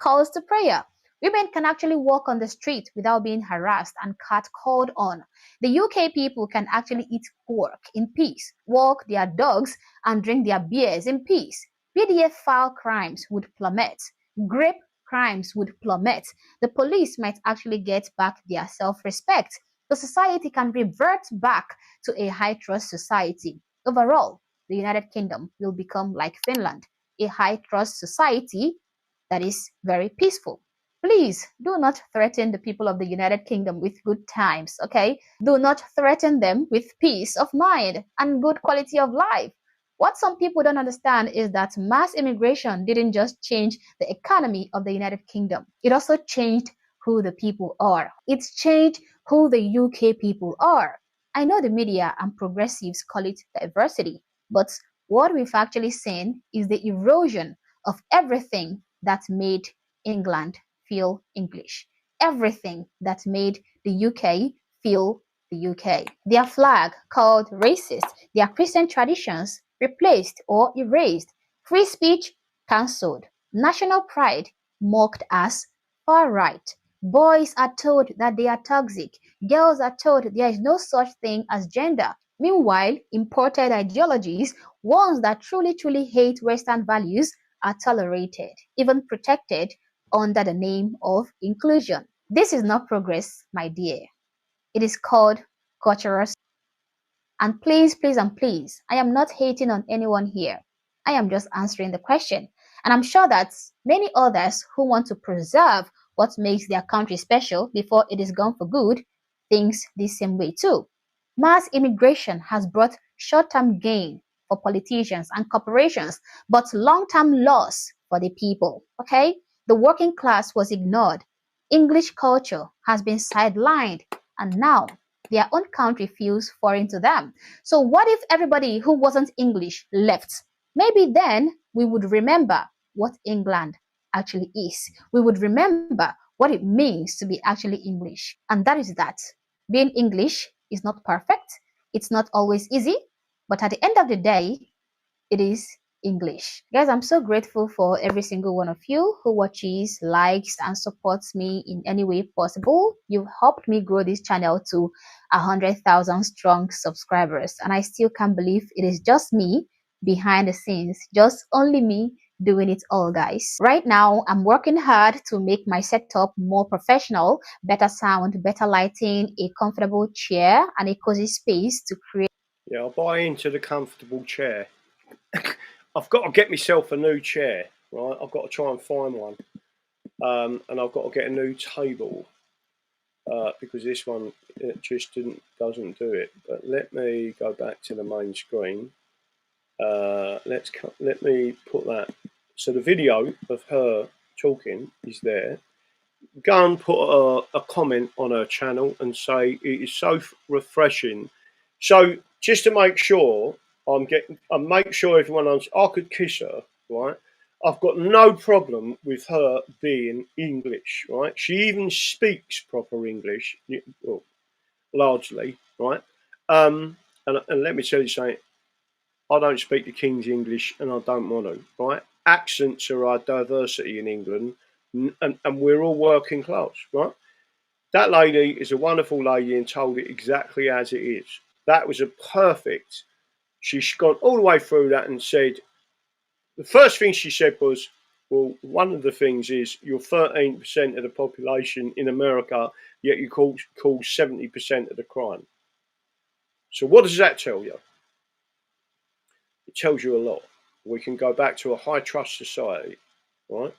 calls to prayer. Women can actually walk on the street without being harassed and catcalled on. The UK people can actually eat pork in peace, walk their dogs, and drink their beers in peace. PDF crimes would plummet. Grape crimes would plummet. The police might actually get back their self-respect. The society can revert back to a high-trust society. Overall, the United Kingdom will become like Finland, a high-trust society that is very peaceful. Please do not threaten the people of the United Kingdom with good times, okay? Do not threaten them with peace of mind and good quality of life. What some people don't understand is that mass immigration didn't just change the economy of the United Kingdom. It also changed who the people are. It's changed who the UK people are. I know the media and progressives call it diversity, but what we've actually seen is the erosion of everything that made England feel English. Everything that made the UK feel the UK. Their flag called racist, their Christian traditions replaced or erased, free speech cancelled, national pride mocked as far right. Boys are told that they are toxic. Girls are told there is no such thing as gender. Meanwhile, imported ideologies, ones that truly hate Western values, are tolerated, even protected under the name of inclusion. This is not progress, my dear. It is called cultural. And please, I am not hating on anyone here. I am just answering the question. And I'm sure that many others who want to preserve what makes their country special before it is gone for good thinks the same way too. Mass immigration has brought short-term gain for politicians and corporations, but long-term loss for the people, okay? The working class was ignored. English culture has been sidelined, and now their own country feels foreign to them. So what if everybody who wasn't English left? Maybe then we would remember what England actually is. We would remember what it means to be actually English. And that is that. Being English is not perfect. It's not always easy. But at the end of the day, it is English. Guys, I'm so grateful for every single one of you who watches, likes, and supports me in any way possible. You've helped me grow this channel to 100,000 strong subscribers. And I still can't believe it is just me behind the scenes, just only me doing it all, guys. Right now, I'm working hard to make my setup more professional, better sound, better lighting, a comfortable chair, and a cozy space to create. Yeah, I'll buy into the comfortable chair. I've got to get myself a new chair, right? I've got to try and find one. And I've got to get a new table because this one just doesn't do it. But let me go back to the main screen. Let me put that. So the video of her talking is there. Go and put a comment on her channel and say it is so refreshing. So just to make sure make sure everyone knows I could kiss her, right? I've got no problem with her being English, right? She even speaks proper English, well, largely, right? And let me tell you something. I don't speak the King's English, and I don't want to, right? Accents are our diversity in England. and we're all working class, right? That lady is a wonderful lady and told it exactly as it is. That was a perfect. She's gone all the way through that and said, the first thing she said was, well, one of the things is you're 13% of the population in America, yet you cause 70% of the crime. So what does that tell you? It tells you a lot. We can go back to a high trust society, right?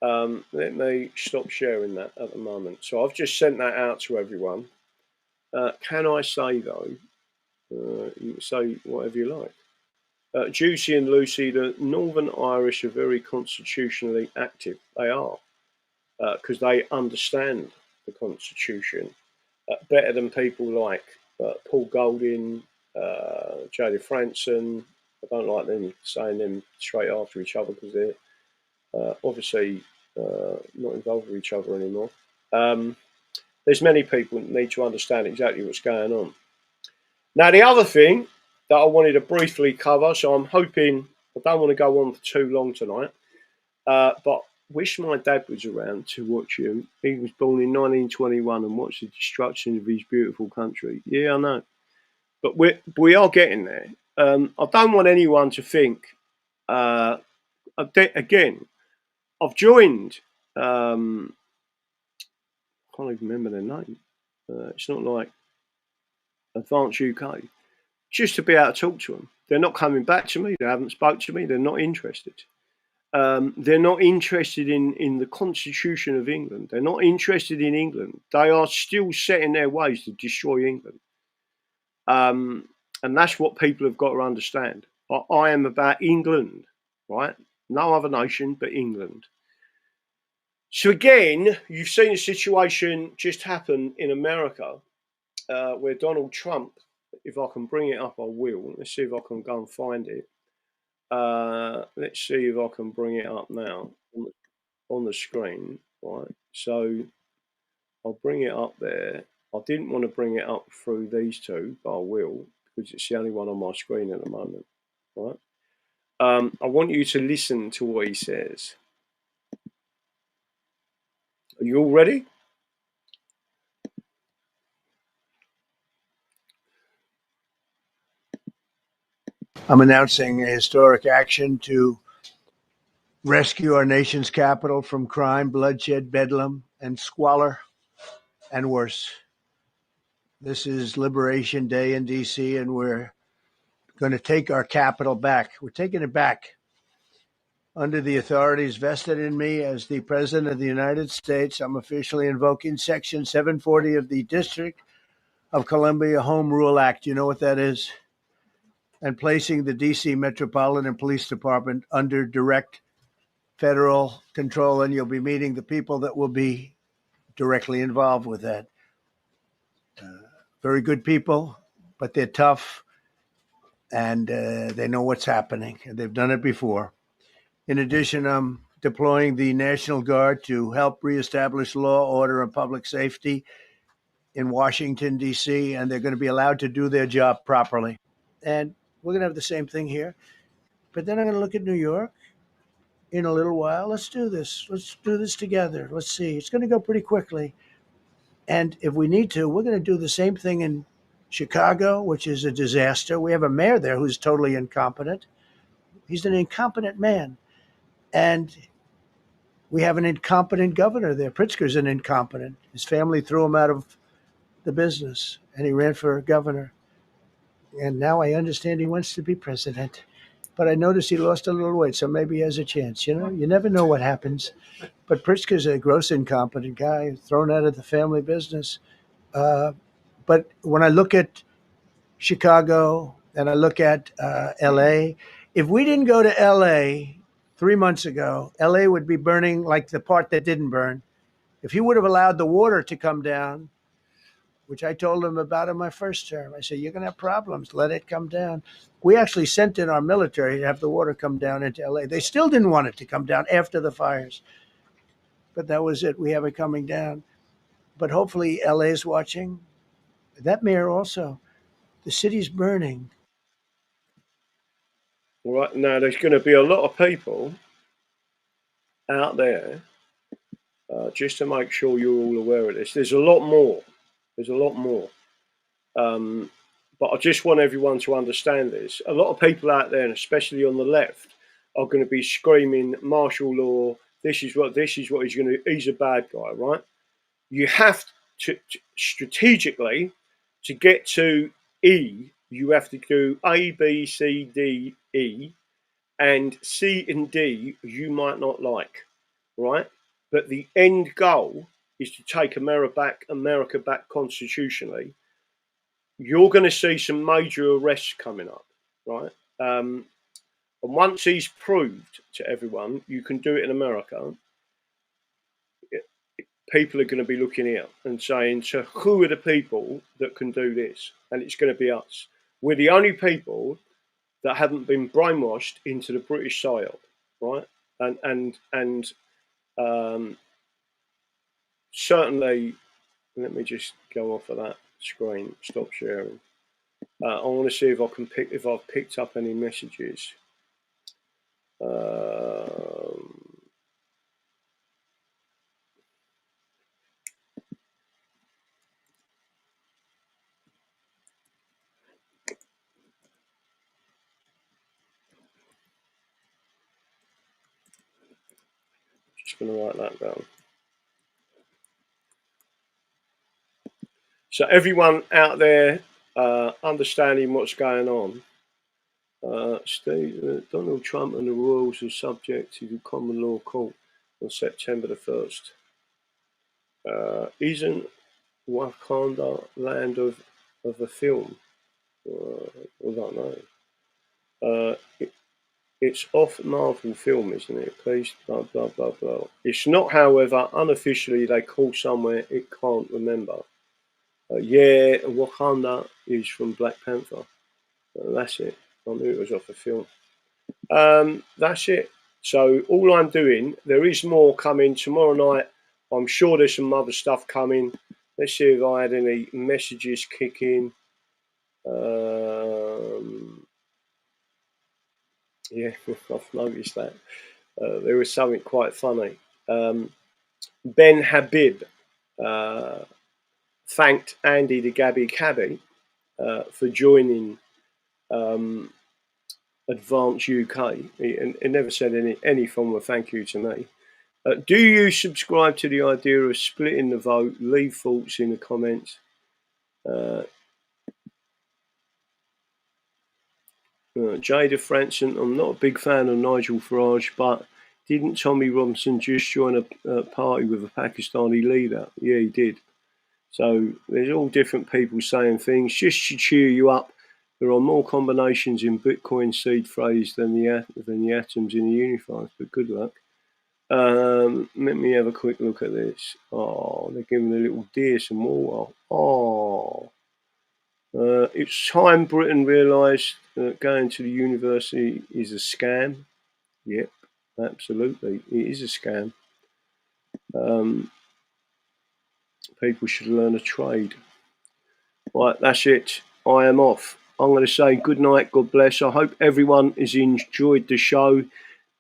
Let me stop sharing that at the moment. So I've just sent that out to everyone. Can I say, though, you can say whatever you like. Juicy and Lucy, the Northern Irish are very constitutionally active. They are, because they understand the Constitution better than people like Paul Golding, Jodie Franson. I don't like them saying them straight after each other because they're obviously not involved with each other anymore. There's many people that need to understand exactly what's going on. Now, the other thing that I wanted to briefly cover, so I'm hoping, I don't want to go on for too long tonight, but wish my dad was around to watch him. He was born in 1921 and watched the destruction of his beautiful country. Yeah, I know. But we are getting there. I don't want anyone to think, again, I've joined, I can't even remember their name. It's not like Advanced UK. Just to be able to talk to them. They're not coming back to me. They haven't spoke to me. They're not interested. They're not interested in the Constitution of England. They're not interested in England. They are still set in their ways to destroy England. And that's what people have got to understand. I am about England, right? No other nation but England. So again, you've seen a situation just happen in America where Donald Trump, if I can bring it up, I will. Let's see if I can go and find it. Let's see if I can bring it up now on the screen. Right, so I'll bring it up there. I didn't want to bring it up through these two, but I will because it's the only one on my screen at the moment. Right, I want you to listen to what he says. Are you all ready? I'm announcing a historic action to rescue our nation's capital from crime, bloodshed, bedlam, and squalor, and worse. This is Liberation Day in D.C., and we're going to take our capital back. We're taking it back under the authorities vested in me as the President of the United States. I'm officially invoking Section 740 of the District of Columbia Home Rule Act. You know what that is? And placing the D.C. Metropolitan Police Department under direct federal control, and you'll be meeting the people that will be directly involved with that. Very good people, but they're tough, and they know what's happening, and they've done it before. In addition, I'm deploying the National Guard to help reestablish law, order, and public safety in Washington, D.C., and they're going to be allowed to do their job properly. And we're going to have the same thing here. But then I'm going to look at New York in a little while. Let's do this. Let's do this together. Let's see. It's going to go pretty quickly. And if we need to, we're going to do the same thing in Chicago, which is a disaster. We have a mayor there who's totally incompetent. He's an incompetent man. And we have an incompetent governor there. Pritzker's an incompetent. His family threw him out of the business, and he ran for governor. And now I understand he wants to be president. But I noticed he lost a little weight, so maybe he has a chance. You know, you never know what happens. But Pritzker's a gross incompetent guy, thrown out of the family business. But when I look at Chicago and I look at L.A., if we didn't go to L.A. 3 months ago, L.A. would be burning like the part that didn't burn. If he would have allowed the water to come down, which I told him about in my first term, I said, you're going to have problems. Let it come down. We actually sent in our military to have the water come down into L.A. They still didn't want it to come down after the fires. But that was it. We have it coming down. But hopefully L.A. is watching. That mayor also. The city's burning. Right now, there's going to be a lot of people out there just to make sure you're all aware of this. There's a lot more. There's a lot more. But I just want everyone to understand this. A lot of people out there, and especially on the left, are going to be screaming martial law. This is what he's going to. He's a bad guy, right? You have to strategically, to get to E, you have to do A, B, C, D, E, and C and D you might not like, right? But the end goal is to take America back constitutionally. You're going to see some major arrests coming up, right? And once he's proved to everyone you can do it in America, people are going to be looking here and saying, so who are the people that can do this? And it's going to be us. We're the only people that haven't been brainwashed into the British psyop, right? And certainly, let me just go off of that screen, stop sharing. I want to see if I've picked up any messages. Just going to write that down. So everyone out there understanding what's going on, Donald Trump and the royals are subject to the common law court on September the 1st. Isn't Wakanda land of a film? I don't know. It's off Marvel film, isn't it? Please, blah, blah, blah, blah. It's not, however, unofficially they call somewhere it can't remember. Yeah, Wakanda is from Black Panther. That's it. I knew it was off a film. That's it. So all I'm doing, there is more coming tomorrow night. I'm sure there's some other stuff coming. Let's see if I had any messages kick in. Yeah, I've noticed that. There was something quite funny. Ben Habib thanked Andy the Gabby Cabby for joining Advance UK. He never said any form of thank you to me. Do you subscribe to the idea of splitting the vote? Leave thoughts in the comments. Jada Franson, I'm not a big fan of Nigel Farage, but didn't Tommy Robinson just join a party with a Pakistani leader? Yeah, he did. So there's all different people saying things just to cheer you up. There are more combinations in Bitcoin seed phrase than the atoms in the unifiers, but good luck. Let me have a quick look at this. Oh, they're giving a little deer some water. Oh. It's time Britain realised that going to the university is a scam. Yep, absolutely. It is a scam. People should learn a trade. Right, that's it. I am off. I'm going to say good night, God bless. I hope everyone has enjoyed the show.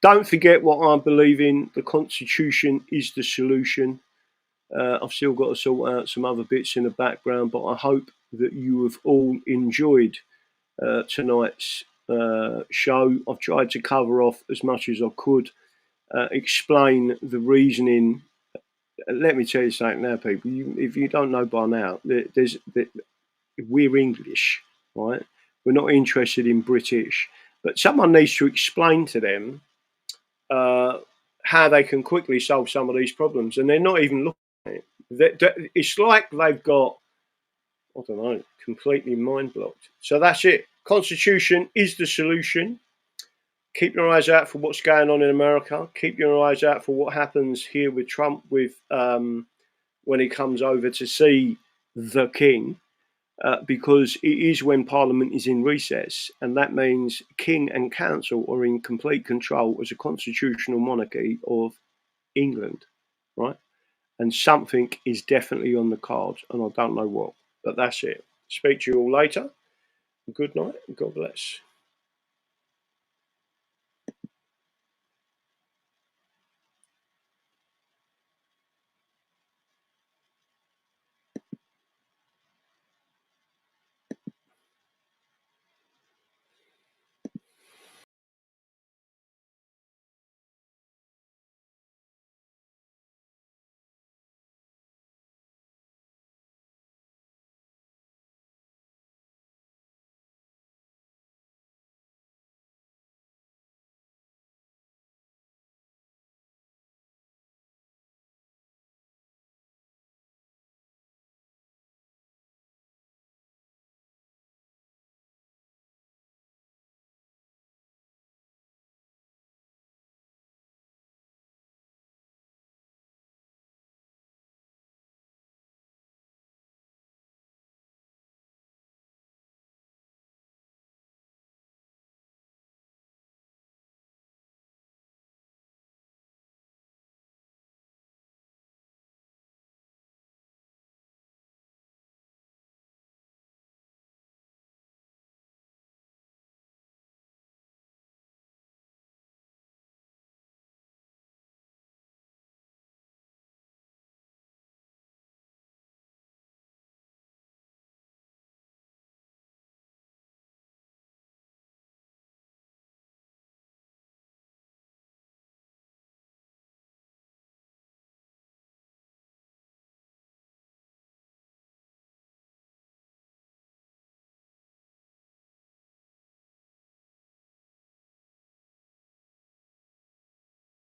Don't forget what I believe in. The Constitution is the solution. I've still got to sort out some other bits in the background, but I hope that you have all enjoyed tonight's show. I've tried to cover off as much as I could, explain the reasoning. Let me tell you something now, people. If you don't know by now, we're English, right? We're not interested in British. But someone needs to explain to them how they can quickly solve some of these problems. And they're not even looking at it. It's like they've got, I don't know, completely mind blocked. So that's it. Constitution is the solution. Keep your eyes out for what's going on in America. Keep your eyes out for what happens here with Trump when he comes over to see the king, because it is when Parliament is in recess, and that means king and council are in complete control as a constitutional monarchy of England, right? And something is definitely on the cards, and I don't know what, but that's it. Speak to you all later. Good night and God bless.